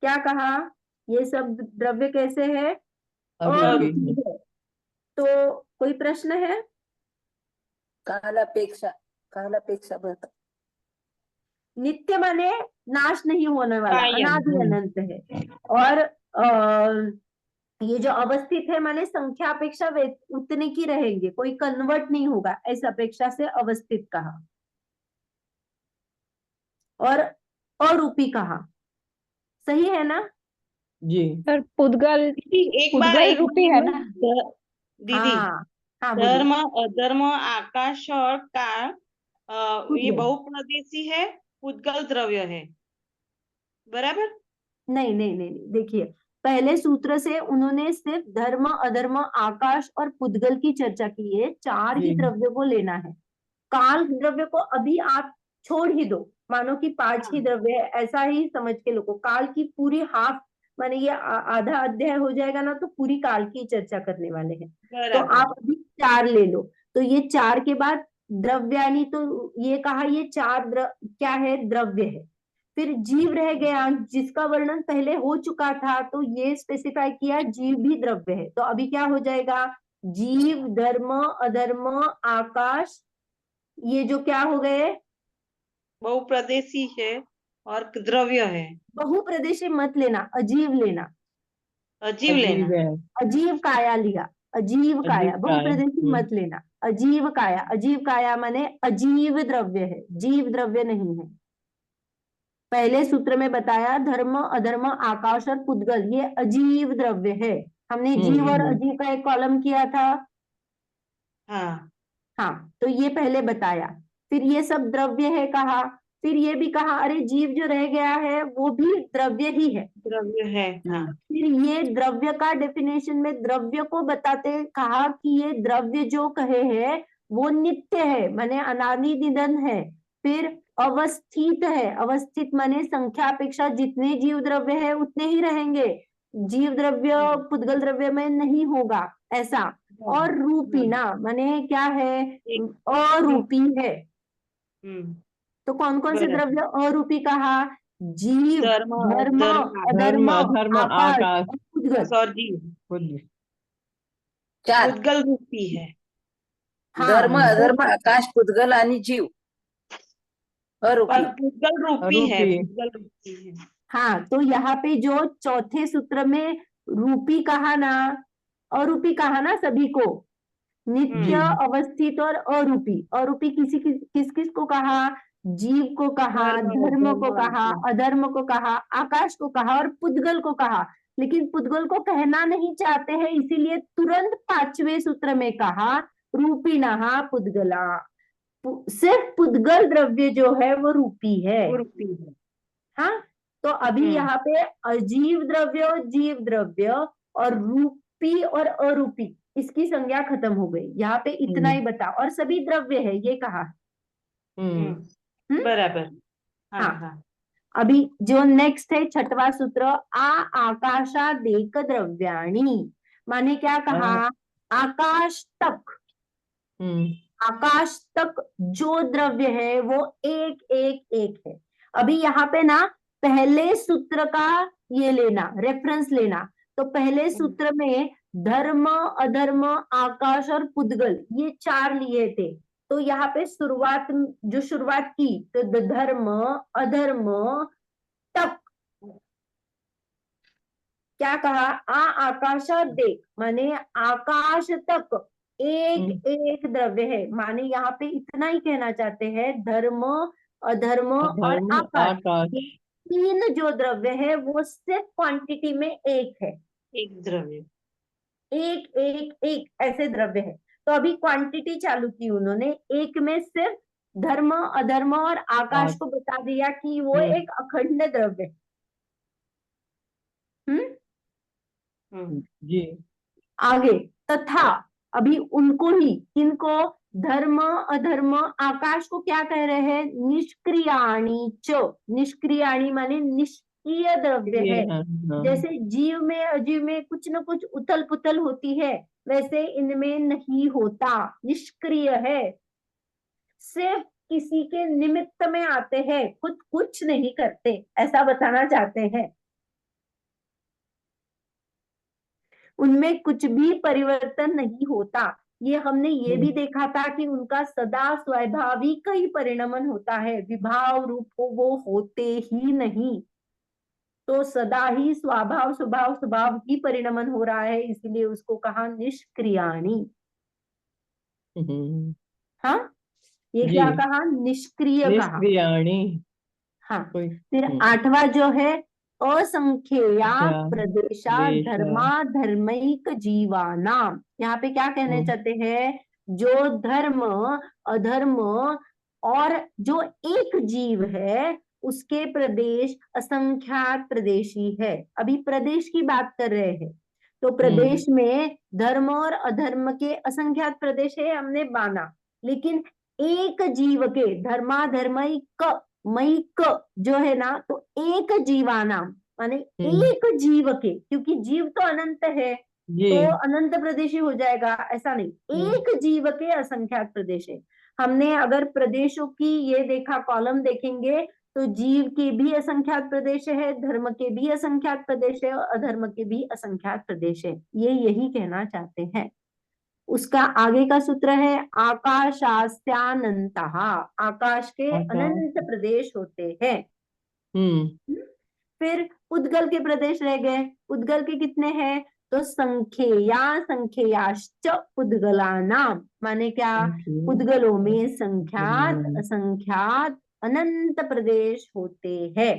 [SPEAKER 1] क्या कहा, ये सब द्रव्य कैसे है, अरूपी है। तो कोई प्रश्न है,
[SPEAKER 2] कालापेक्षा बता।
[SPEAKER 1] नित्य माने नाश नहीं होने वाला,
[SPEAKER 5] कायम।
[SPEAKER 1] अनादि अनंत है। और ये जो अवस्थित है माने संख्या अपेक्षा उतने की रहेंगे, कोई कन्वर्ट नहीं होगा, इस अपेक्षा से अवस्थित कहा। और अरूपी कहा, सही है ना
[SPEAKER 3] जी।
[SPEAKER 4] सर पुद्गल,
[SPEAKER 5] एक बार
[SPEAKER 4] पुद्गल रूपी है ना?
[SPEAKER 5] दीदी,
[SPEAKER 1] हाँ बोलिए।
[SPEAKER 5] धर्म, अधर्म, आकाश और काल ये
[SPEAKER 1] पुद्गल।
[SPEAKER 5] बहुप्रदेशी है, पुद्गल द्रव्य है, बराबर?
[SPEAKER 1] नहीं नहीं नहीं नहीं, देखिए पहले सूत्र से उन्होंने सिर्फ धर्म, अधर्म, आकाश और पुद्गल की चर्चा की है, 4 ही द्रव्य को लेना है। काल द्रव्य को अभी आप छोड़ ही दो, मानो कि 5 ही द्रव्य है, ऐसा ही समझ के लोगों। काल की पूरी हाफ माने ये आधा अध्याय हो जाएगा ना, तो पूरी काल की चर्चा करने वाले हैं। तो आप अभी 4 ले लो, तो ये 4 के बाद द्रव्यानी, तो ये कहा ये 4 क्या है, द्रव्य है। फिर जीव रह गया, जिसका वर्णन पहले हो चुका था, तो ये स्पेसिफाई किया जीव भी द्रव्य है। तो अभी क्या हो जाएगा, जीव, धर्म, अधर्म, आकाश, ये जो क्या हो गए,
[SPEAKER 5] बहुप्रदेशी है और द्रव्य है।
[SPEAKER 1] बहुप्रदेशी मत लेना, अजीव लेना,
[SPEAKER 5] अजीव लेना।
[SPEAKER 1] अजीव काया लिया, अजीव काया,
[SPEAKER 3] अजीव काया,
[SPEAKER 1] बहुप्रदेशी मत लेना, अजीव काया। अजीव काया माने अजीव द्रव्य है, जीव द्रव्य नहीं है। पहले सूत्र में बताया धर्म, अधर्म, आकाश और पुद्गल ये अजीव द्रव्य है। हमने जीव और अजीव का एक कॉलम किया था। हाँ, तो ये पहले बताया। फिर ये सब द्रव्य है कहा, फिर ये भी कहा अरे जीव जो रह गया है वो भी द्रव्य ही है,
[SPEAKER 5] द्रव्य है। हाँ।
[SPEAKER 1] फिर ये द्रव्य का डेफिनेशन में द्रव्य को बताते कहा कि ये द्रव्य जो कहे है वो नित्य है, माने अनादि निधन है। फिर अवस्थित है, अवस्थित माने संख्या अपेक्षा जितने जीव द्रव्य है उतने ही रहेंगे, जीव द्रव्य पुद्गल द्रव्य में नहीं होगा ऐसा। और रूपी ना माने क्या है, अरूपी है। तो कौन कौन से द्रव्य अरूपी कहा, जीव, धर्म, अधर्म, आकाश और पुद्गल।
[SPEAKER 5] और जीव
[SPEAKER 2] 4
[SPEAKER 5] पुद्गल रूपी है।
[SPEAKER 2] धर्म, अधर्म, आकाश, पुद्गल आणि जीव अरूपी।
[SPEAKER 5] पुद्गल रूपी है, पुद्गल रूपी है।
[SPEAKER 1] हाँ, तो यहाँ पे जो चौथे सूत्र में रूपी कहा ना, अरूपी कहा ना सभी को, नित्य, अवस्थित और अरूपी। अरूपी किस किस को कहा, जीव को कहा, धर्म को कहा, अधर्म को कहा, आकाश को कहा और पुद्गल को कहा। लेकिन पुद्गल को कहना नहीं चाहते हैं, इसीलिए तुरंत 5वें सूत्र में कहा रूपी नहा पुद्गला। सिर्फ पुद्गल द्रव्य जो है वो रूपी है। हाँ, तो अभी यहाँ पे अजीव द्रव्य, जीव द्रव्य और रूपी और अरूपी, इसकी संज्ञा खत्म हो गई। यहाँ पे इतना ही बता, और सभी द्रव्य है ये कहा।
[SPEAKER 5] बराबर। हाँ, हाँ।
[SPEAKER 1] अभी जो नेक्स्ट है छठवां सूत्र, आकाशादेक द्रव्याणि, माने क्या कहा, आकाश तक, आकाश तक जो द्रव्य है वो एक एक एक है। अभी यहाँ पे ना पहले सूत्र का ये लेना, रेफरेंस लेना, तो पहले सूत्र में धर्म, अधर्म, आकाश और पुद्गल, ये 4 लिए थे। तो यहाँ पे जो शुरुआत की, तो धर्म, अधर्म तक, क्या कहा, आकाश देख, माने आकाश तक एक एक द्रव्य है, माने यहाँ पे इतना ही कहना चाहते हैं, धर्म, अधर्म और
[SPEAKER 3] धर्म
[SPEAKER 1] आकाश,
[SPEAKER 3] आकाश,
[SPEAKER 1] ये 3 जो द्रव्य है वो सिर्फ क्वांटिटी में एक है,
[SPEAKER 5] एक द्रव्य,
[SPEAKER 1] एक एक एक ऐसे द्रव्य है। तो अभी क्वांटिटी चालू की उन्होंने, एक में सिर्फ धर्म, अधर्म और आकाश को बता दिया कि वो एक अखंड द्रव्य है।
[SPEAKER 3] जी।
[SPEAKER 1] आगे तथा, अभी उनको ही, किनको, धर्म, अधर्म, आकाश को क्या कह रहे हैं, निष्क्रियाणि च, निष्क्रियाणि माने निष्क्रिय द्रव्य है। जैसे जीव में अजीव में कुछ न कुछ उथल पुथल होती है, वैसे इनमें नहीं होता, निष्क्रिय है, सिर्फ किसी के निमित्त में आते हैं, खुद कुछ नहीं करते, ऐसा बताना चाहते हैं। उनमें कुछ भी परिवर्तन नहीं होता। ये हमने ये भी देखा था कि उनका सदा स्वाभाविक ही परिणमन होता है, विभाव रूप वो होते ही नहीं। तो सदा ही स्वभाव ही परिणमन हो रहा है, इसलिए उसको कहा निष्क्रियाणि। हाँ, ये
[SPEAKER 3] जी।
[SPEAKER 1] क्या कहा, निष्क्रिय कहा।
[SPEAKER 3] निष्क्रियाणि।
[SPEAKER 1] हाँ, फिर 8वां जो है, असंख्येया प्रदेशा धर्मा धर्मैक जीवानाम, यहाँ पे क्या कहने चाहते हैं, जो धर्म, अधर्म और जो एक जीव है उसके प्रदेश असंख्यात प्रदेशी है। अभी प्रदेश की बात कर रहे हैं, तो प्रदेश में धर्म और अधर्म के असंख्यात प्रदेश है, हमने माना, लेकिन एक जीव के धर्माधर्मैक मैक जो है ना, तो एक जीवानाम माने एक जीव के, क्योंकि जीव तो अनंत है तो अनंत प्रदेशी हो जाएगा, ऐसा नहीं, एक जीव के असंख्यात प्रदेश है। हमने अगर प्रदेशों की ये देखा, कॉलम देखेंगे तो जीव के भी असंख्यात प्रदेश है, धर्म के भी असंख्यात प्रदेश है और अधर्म के भी असंख्यात प्रदेश है, ये यही कहना चाहते हैं। उसका आगे का सूत्र है आकाशास्यानंतः, आकाश के अनंत प्रदेश होते हैं। फिर उद्गल के प्रदेश रह गए, उद्गल के कितने हैं, तो संख्येया संख्येयाश्च उद्गलानाम, माने क्या, उद्गलों में संख्यात असंख्यात अनंत प्रदेश होते हैं।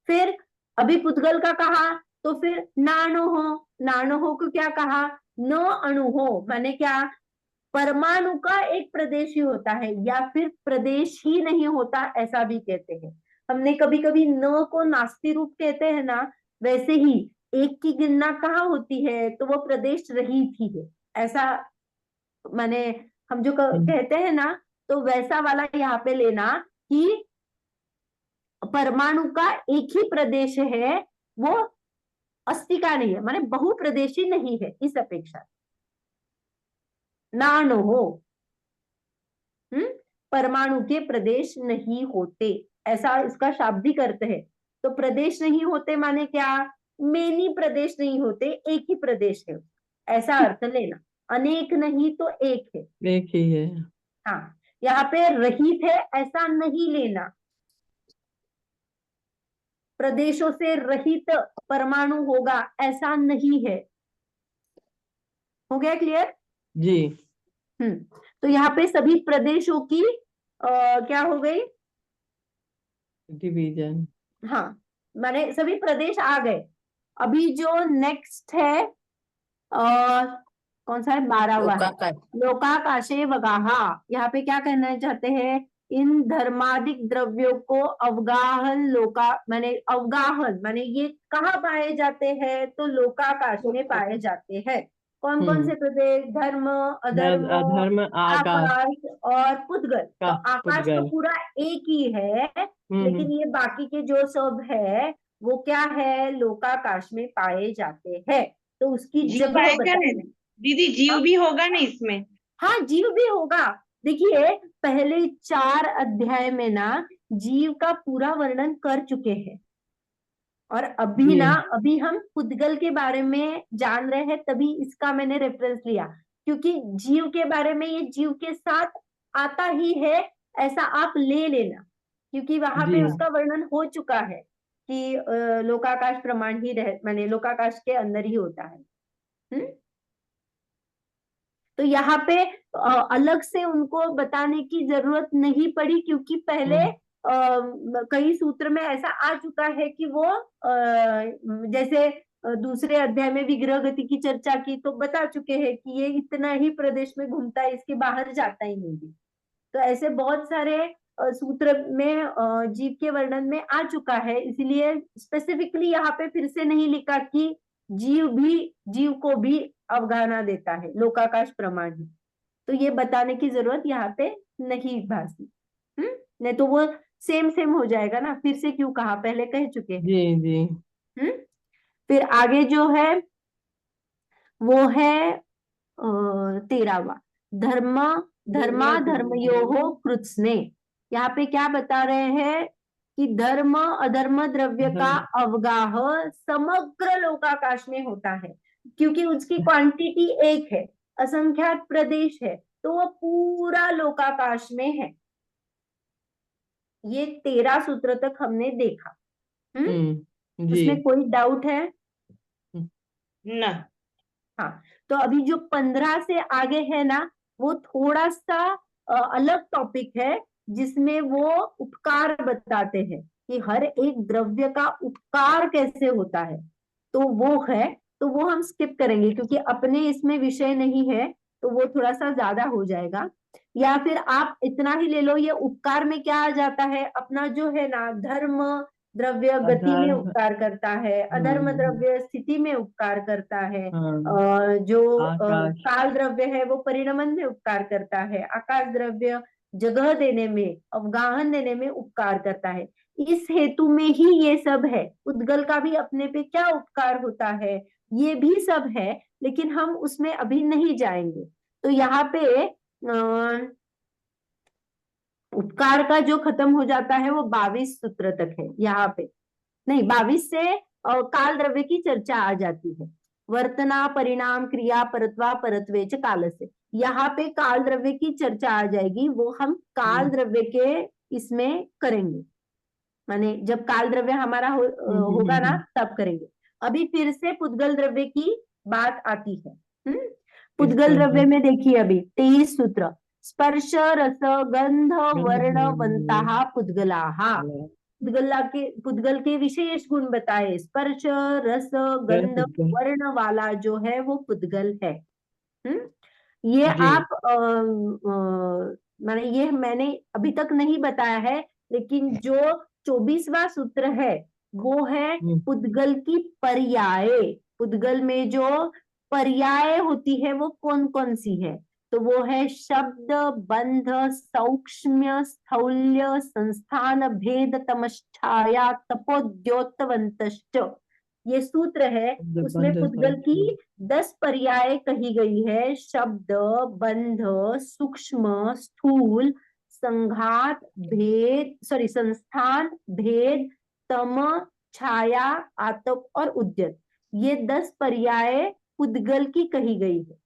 [SPEAKER 1] फिर अभी पुद्गल का कहा, तो फिर नानो को क्या कहा, न अणु हो, माने क्या, परमाणु का एक प्रदेश ही होता है या फिर प्रदेश ही नहीं होता, ऐसा भी कहते हैं। हमने कभी कभी न को नास्ति रूप कहते हैं ना, वैसे ही एक की गिनना कहाँ होती है, तो वो प्रदेश रहित ही है, ऐसा माने हम जो कहते हैं ना, तो वैसा वाला यहाँ पे लेना कि परमाणु का एक ही प्रदेश है, वो अस्थि का नहीं है, माने बहुप्रदेशी नहीं है, इस अपेक्षा नानो हो, परमाणु के प्रदेश नहीं होते, ऐसा इसका शाब्दिक अर्थ है। तो प्रदेश नहीं होते माने क्या, मेनी प्रदेश नहीं होते, एक ही प्रदेश है, ऐसा अर्थ लेना, अनेक नहीं तो एक है,
[SPEAKER 3] एक ही है।
[SPEAKER 1] हाँ, यहाँ पे रहित है ऐसा नहीं लेना, प्रदेशों से रहित परमाणु होगा ऐसा नहीं है। हो गया क्लियर
[SPEAKER 3] जी।
[SPEAKER 1] तो यहाँ पे सभी प्रदेशों की क्या हो गई,
[SPEAKER 3] डिवीजन।
[SPEAKER 1] हाँ, माने सभी प्रदेश आ गए। अभी जो नेक्स्ट है कौन सा है, 12वां है, लोकाकाशे वगाहा। यहाँ पे क्या कहना चाहते हैं, इन धर्मादिक द्रव्यों को अवगाहन, माने अवगाहन माने ये कहाँ पाए जाते हैं, तो लोकाकाश में पाए जाते हैं। कौन कौन से प्रदेश, धर्म, अधर्म,
[SPEAKER 3] अधर्म, आकाश
[SPEAKER 1] और पुद्गल। तो आकाश तो
[SPEAKER 3] पुद्गल।
[SPEAKER 1] पूरा एक ही है, लेकिन ये बाकी के जो सब है वो क्या है, लोकाकाश में पाए जाते हैं। तो उसकी
[SPEAKER 5] जीव
[SPEAKER 1] जगह
[SPEAKER 5] आएगा
[SPEAKER 1] बताई।
[SPEAKER 5] ना दीदी, जीव भी होगा ना इसमें?
[SPEAKER 1] हाँ, जीव भी होगा। देखिए, पहले 4 अध्याय में ना जीव का पूरा वर्णन कर चुके हैं, और अभी ना अभी हम पुद्गल के बारे में जान रहे हैं, तभी इसका मैंने रेफरेंस लिया, क्योंकि जीव के बारे में ये जीव के साथ आता ही है, ऐसा आप ले लेना, क्योंकि वहां पे
[SPEAKER 3] जी।
[SPEAKER 1] उसका वर्णन हो चुका है कि लोकाकाश प्रमाण ही रह माने लोकाकाश के अंदर ही होता है। तो यहाँ पे अलग से उनको बताने की जरूरत नहीं पड़ी, क्योंकि पहले कई सूत्र में ऐसा आ चुका है कि वो जैसे दूसरे अध्याय में विग्रह गति की चर्चा की तो बता चुके हैं कि ये इतना ही प्रदेश में घूमता है, इसके बाहर जाता ही नहीं है। तो ऐसे बहुत सारे सूत्र में जीव के वर्णन में आ चुका है, इसलिए स्पेसिफिकली यहाँ पे फिर से नहीं लिखा कि जीव को भी अवगाहना देता है लोकाकाश प्रमाण ही। तो ये बताने की जरूरत यहाँ पे नहीं भासी। नहीं तो वो सेम हो जाएगा ना, फिर से क्यों कहा, पहले कह चुके हैं।
[SPEAKER 3] जी जी।
[SPEAKER 1] फिर आगे जो है वो है 13वां, धर्मा धर्मयोः कृत्स्ने। यहाँ पे क्या बता रहे हैं कि धर्म अधर्म द्रव्य का अवगाह समग्र लोकाकाश में होता है, क्योंकि उसकी क्वांटिटी एक है, असंख्यात प्रदेश है, तो वो पूरा लोकाकाश में है। ये 13 सूत्र तक हमने देखा।
[SPEAKER 3] जी।
[SPEAKER 1] उसमें कोई डाउट है?
[SPEAKER 5] ना।
[SPEAKER 1] हाँ, तो अभी जो 15 से आगे है ना, वो थोड़ा सा अलग टॉपिक है, जिसमें वो उपकार बताते हैं कि हर एक द्रव्य का उपकार कैसे होता है। तो वो है, तो वो हम स्किप करेंगे, क्योंकि अपने इसमें विषय नहीं है, तो वो थोड़ा सा ज्यादा हो जाएगा। या फिर आप इतना ही ले लो, ये उपकार में क्या आ जाता है, अपना जो है ना, धर्म द्रव्य गति में उपकार करता है, अधर्म द्रव्य स्थिति में उपकार करता है, जो काल द्रव्य है वो परिणमन में उपकार करता है, आकाश द्रव्य जगह देने में, अवगाहन देने में उपकार करता है। इस हेतु में ही ये सब है। उद्गल का भी अपने पे क्या उपकार होता है, ये भी सब है, लेकिन हम उसमें अभी नहीं जाएंगे। तो यहाँ पे उपकार का जो खत्म हो जाता है वो 22 सूत्र तक है। यहाँ पे नहीं, 22 से काल द्रव्य की चर्चा आ जाती है। वर्तना परिणाम क्रिया परत्वा परत्वे च काल से, यहाँ पे काल द्रव्य की चर्चा आ जाएगी, वो हम काल द्रव्य के इसमें करेंगे, माने जब काल द्रव्य हमारा होगा ना तब करेंगे। अभी फिर से पुद्गल द्रव्य की बात आती है। पुद्गल द्रव्य में देखिए अभी 23 सूत्र, स्पर्श रस गंध वर्णवंताः पुद्गलाः। पुद्गल के विशेष गुण बताए, स्पर्श रस गंध वर्ण वाला जो है वो पुद्गल है। ये आप माने ये मैंने अभी तक नहीं बताया है, लेकिन जो 24वां सूत्र है वो है पुद्गल की पर्याय। पुद्गल में जो पर्याय होती है वो कौन कौन सी है, तो वो है शब्द बंध सौक्ष्म्य स्थौल्य संस्थान भेद तमश्छाया तपोद्योतवंतश्च। ये सूत्र है, उसमें पुद्गल की 10 पर्याय कही गई है, शब्द बंध सूक्ष्म स्थूल संघात भेद संस्थान भेद तम छाया आतप और उद्यत। ये 10 पर्याय पुद्गल की कही गई है।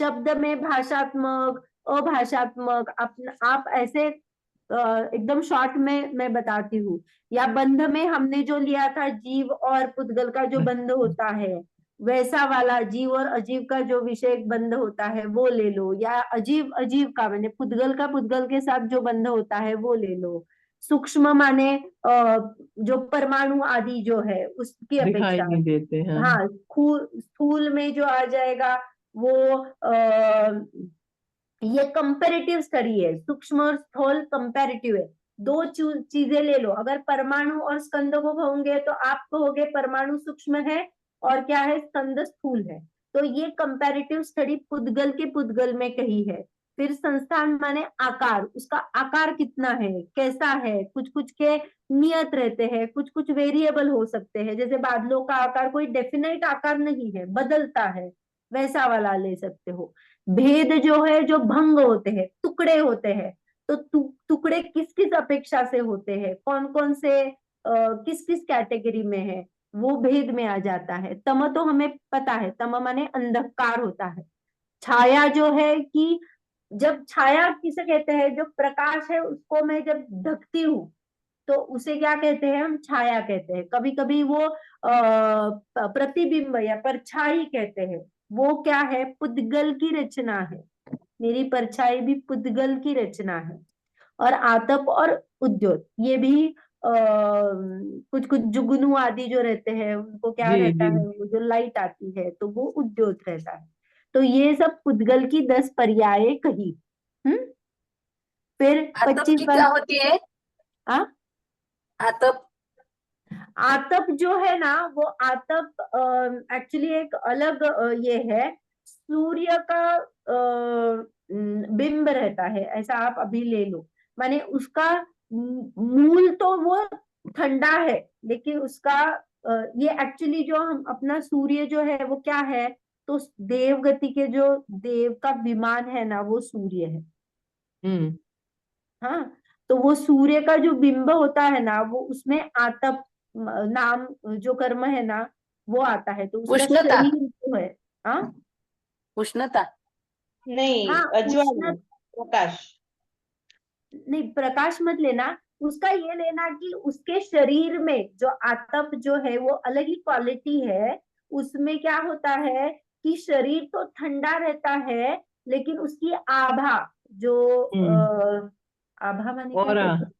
[SPEAKER 1] शब्द में भाषात्मक अभाषात्मक आप ऐसे एकदम शॉर्ट में मैं बताती हूँ, या बंध में हमने जो लिया था जीव और पुद्गल का जो बंध होता है वैसा वाला, जीव और अजीव का जो विषय बंध होता है वो ले लो, या अजीव का मैंने पुद्गल का पुद्गल के साथ जो बंध होता है वो ले लो। सूक्ष्म माने जो परमाणु आदि जो है उसकी अपेक्षा
[SPEAKER 3] नहीं देते हैं।
[SPEAKER 1] हाँ, स्थूल में जो आ जाएगा वो ये कंपैरेटिव स्टडी है, सूक्ष्म और स्थूल कंपैरेटिव है। 2 चीजें ले लो, अगर परमाणु और स्कंद को कहोगे तो आप कहोगे परमाणु सूक्ष्म है और क्या है, स्कंद स्थूल है। तो ये कंपैरेटिव स्टडी पुद्गल के पुद्गल में कही है। फिर संस्थान माने आकार, उसका आकार कितना है, कैसा है, कुछ कुछ के नियत रहते हैं, कुछ कुछ वेरिएबल हो सकते हैं, जैसे बादलों का आकार कोई डेफिनेट आकार नहीं है, बदलता है, वैसा वाला ले सकते हो। भेद जो है, जो भंग होते हैं, टुकड़े होते हैं, तो टुकड़े किस किस अपेक्षा से होते हैं, कौन कौन से किस किस कैटेगरी में है, वो भेद में आ जाता है। तम तो हमें पता है, तम माने अंधकार होता है। छाया जो है कि जब छाया किसे कहते हैं, जो प्रकाश है उसको मैं जब ढकती हूँ तो उसे क्या कहते हैं, हम छाया कहते हैं। कभी कभी वो प्रतिबिंब या परछाई कहते हैं। वो क्या है, पुद्गल की रचना है, मेरी परछाई भी पुद्गल की रचना है। और आतप और उद्योत ये भी कुछ कुछ जुगनू आदि जो रहते हैं उनको क्या
[SPEAKER 3] जी
[SPEAKER 1] रहता
[SPEAKER 3] जी।
[SPEAKER 1] है, वो जो लाइट आती है तो वो उद्योत रहता है। तो ये सब पुद्गल की 10 पर्याय कही। हम्म। फिर
[SPEAKER 2] आतप
[SPEAKER 1] 25
[SPEAKER 2] की
[SPEAKER 1] बार
[SPEAKER 2] क्या होती है?
[SPEAKER 1] हाँ,
[SPEAKER 2] आतप
[SPEAKER 1] आतप जो है ना, वो आतप एक्चुअली एक अलग ये है, सूर्य का बिंब रहता है, ऐसा आप अभी ले लो। माने उसका मूल तो वो ठंडा है, लेकिन उसका ये एक्चुअली जो हम अपना सूर्य जो है वो क्या है, तो देव गति के जो देव का विमान है ना, वो सूर्य है।
[SPEAKER 3] हम्म।
[SPEAKER 1] हाँ, तो वो सूर्य का जो बिंब होता है ना, वो उसमें आतप नाम जो कर्म है ना, वो आता है, तो उसका
[SPEAKER 2] उष्णता,
[SPEAKER 1] शरीर जो है। हाँ
[SPEAKER 2] उष्णता।
[SPEAKER 5] नहीं,
[SPEAKER 1] हाँ,
[SPEAKER 5] अज्वाल, प्रकाश।
[SPEAKER 1] नहीं प्रकाश मत लेना, उसका ये लेना कि उसके शरीर में जो आतप जो है वो अलग ही क्वालिटी है। उसमें क्या होता है कि शरीर तो ठंडा रहता है, लेकिन उसकी आभा जो
[SPEAKER 3] हम्म।
[SPEAKER 1] आभा माने क्या
[SPEAKER 3] और
[SPEAKER 1] कहते हैं,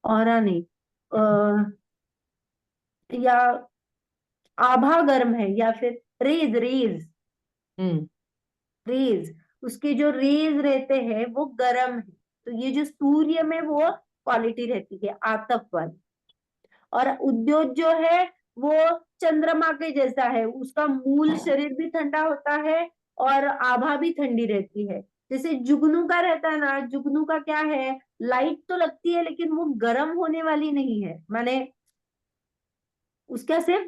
[SPEAKER 1] ऑरा नहीं, या आभा गर्म है, या फिर रेज रेज
[SPEAKER 3] हम्म।
[SPEAKER 1] रेज, उसके जो रेज रहते हैं वो गर्म है। तो ये जो सूर्य में वो क्वालिटी रहती है आतप वाली। और उद्योत जो है वो चंद्रमा के जैसा है, उसका मूल शरीर भी ठंडा होता है और आभा भी ठंडी रहती है। जैसे जुगनू का रहता है ना, जुगनू का क्या है, लाइट तो लगती है लेकिन वो गर्म होने वाली नहीं है, माने उसका सिर्फ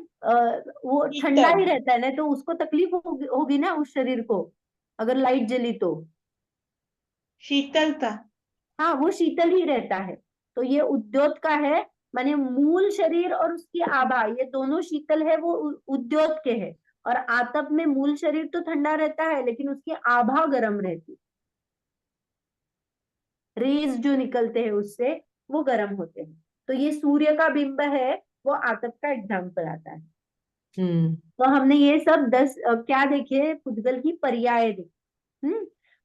[SPEAKER 1] वो ठंडा
[SPEAKER 5] शीतल,
[SPEAKER 1] ही रहता है ना, तो उसको तकलीफ होगी ना उस शरीर को, अगर लाइट जली तो।
[SPEAKER 5] शीतलता।
[SPEAKER 1] हाँ, वो शीतल ही रहता है। तो ये उद्योत का है, माने मूल शरीर और उसकी आभा ये दोनों शीतल है, वो उद्योत के है। और आतप में मूल शरीर तो ठंडा रहता है लेकिन उसकी आभा गर्म रहती, रेज जो निकलते हैं उससे वो गर्म होते हैं। तो ये सूर्य का बिंब है, वो आतप का एग्जाम्पल आता है।
[SPEAKER 3] हम्म।
[SPEAKER 1] तो हमने ये सब 10 क्या देखे, पुद्गल की पर्याय देखी।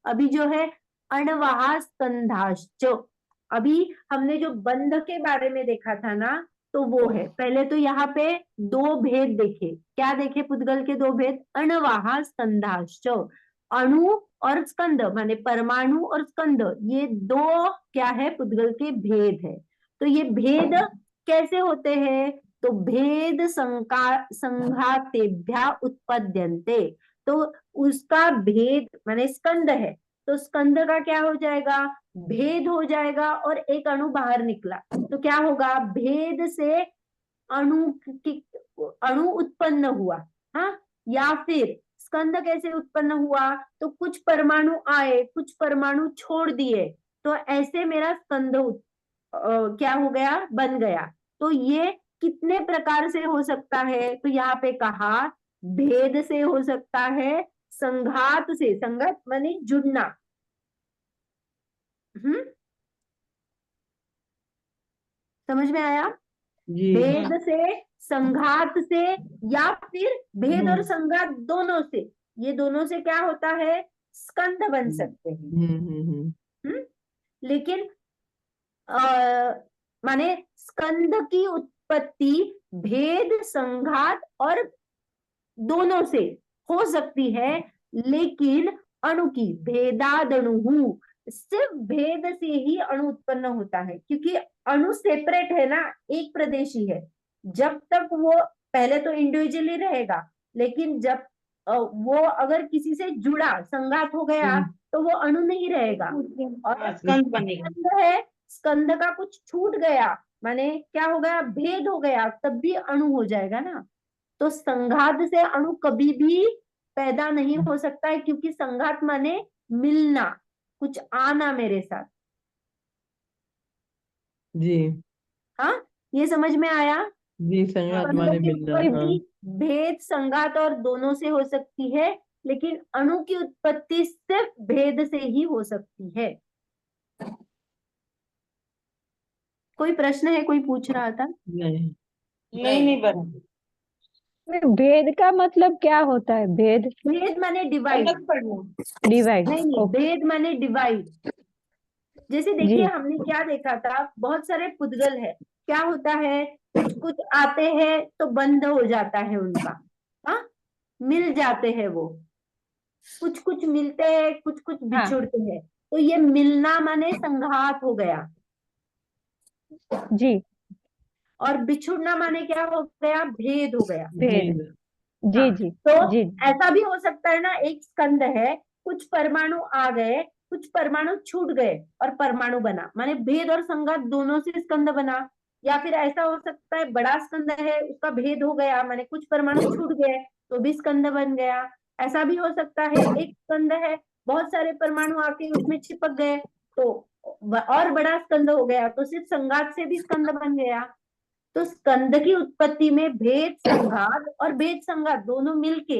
[SPEAKER 1] अभी जो है अणवाह संधाश्च, अभी हमने जो बंध के बारे में देखा था ना, तो वो है। पहले तो यहाँ पे दो भेद देखे, क्या देखे पुद्गल के दो भेद, अणवाह संधाश्च, अणु और स्कंद माने परमाणु और स्कंद, ये दो क्या है, पुद्गल के भेद है। तो ये भेद कैसे होते हैं, तो भेद संघातेभ्या उत्पद्यन्ते, तो उसका भेद माने स्कंद है, तो स्कंद का क्या हो जाएगा, भेद हो जाएगा, और एक अणु बाहर निकला तो क्या होगा, भेद से अणु की अणु उत्पन्न हुआ। हाँ, या फिर स्कंद कैसे उत्पन्न हुआ, तो कुछ परमाणु आए, कुछ परमाणु छोड़ दिए, तो ऐसे मेरा स्कंद क्या हो गया, बन गया। तो ये कितने प्रकार से हो सकता है, तो यहाँ पे कहा भेद से हो सकता है, संघात से, संघात माने जुड़ना। हम्म, समझ में आया,
[SPEAKER 3] जी।
[SPEAKER 1] भेद से, संघात से, या फिर भेद और
[SPEAKER 3] हम्म।
[SPEAKER 1] संघात दोनों से, ये दोनों से क्या होता है, स्कंद बन सकते हैं। हम्म, लेकिन माने स्कंद की उत्पत्ति भेद, संघात और दोनों से हो सकती है, लेकिन अणु की भेदादणु, सिर्फ भेद से ही अणु उत्पन्न होता है, क्योंकि अणु सेपरेट है ना, एक प्रदेशी है। जब तक वो, पहले तो इंडिविजुअली रहेगा, लेकिन जब वो अगर किसी से जुड़ा, संगात हो गया, तो वो अणु नहीं रहेगा। और
[SPEAKER 5] स्कंद बनेगा।
[SPEAKER 1] स्कंद है, स्कंद का कुछ छूट गया, माने क्या हो गया, भेद हो गया, तब भी अणु हो जाएगा ना। तो संघात से अणु कभी भी पैदा नहीं हो सकता है, क्योंकि संघात माने मिलना, कुछ आना मेरे साथ।
[SPEAKER 3] जी
[SPEAKER 1] हाँ, ये समझ में आया।
[SPEAKER 3] जी, संगात
[SPEAKER 1] स्कंदों
[SPEAKER 3] माने
[SPEAKER 1] की
[SPEAKER 3] मिलना। हाँ
[SPEAKER 1] उत्पत्ति भेद, संघात और दोनों से हो सकती है, लेकिन अणु की उत्पत्ति सिर्फ भेद से ही हो सकती है। कोई प्रश्न है, कोई पूछ रहा था?
[SPEAKER 3] नहीं,
[SPEAKER 5] नहीं बराबर।
[SPEAKER 4] भेद का मतलब क्या होता है? भेद
[SPEAKER 1] भेद माने डिवाइड।
[SPEAKER 5] अलग पढ़ना।
[SPEAKER 4] डिवाइड।
[SPEAKER 1] नहीं, भेद माने डिवाइड। जैसे
[SPEAKER 4] जी
[SPEAKER 1] देखिए, हमने क्या देखा था, बहुत सारे पुद्गल है, क्या होता है, कुछ कुछ आते हैं तो बंद हो जाता है उनका, हाँ, मिल जाते हैं वो, कुछ कुछ मिलते हैं, कुछ कुछ
[SPEAKER 4] हाँ
[SPEAKER 1] बिछुड़ते हैं। तो ये मिलना माने संघात हो गया,
[SPEAKER 4] जी,
[SPEAKER 1] और बिछुड़ना माने क्या हो गया, भेद हो गया।
[SPEAKER 4] भेद।
[SPEAKER 3] भेद।
[SPEAKER 4] जी
[SPEAKER 1] हाँ,
[SPEAKER 4] जी
[SPEAKER 1] तो
[SPEAKER 4] जी
[SPEAKER 1] ऐसा भी हो सकता है ना, एक स्कंद है, कुछ परमाणु आ गए, कुछ परमाणु छूट गए और परमाणु बना, माने भेद और संघात दोनों से स्कंद बना। या फिर ऐसा हो सकता है, बड़ा स्कंद है, उसका भेद हो गया, माने कुछ परमाणु छूट गए तो भी स्कंद बन गया। ऐसा भी हो सकता है, एक स्कंद है, बहुत सारे परमाणु आके उसमें चिपक गए तो और बड़ा स्कंद हो गया, तो सिर्फ संघात से भी स्कंद बन गया। तो स्कंद की उत्पत्ति में भेद संघात और भेद संघात दोनों मिलके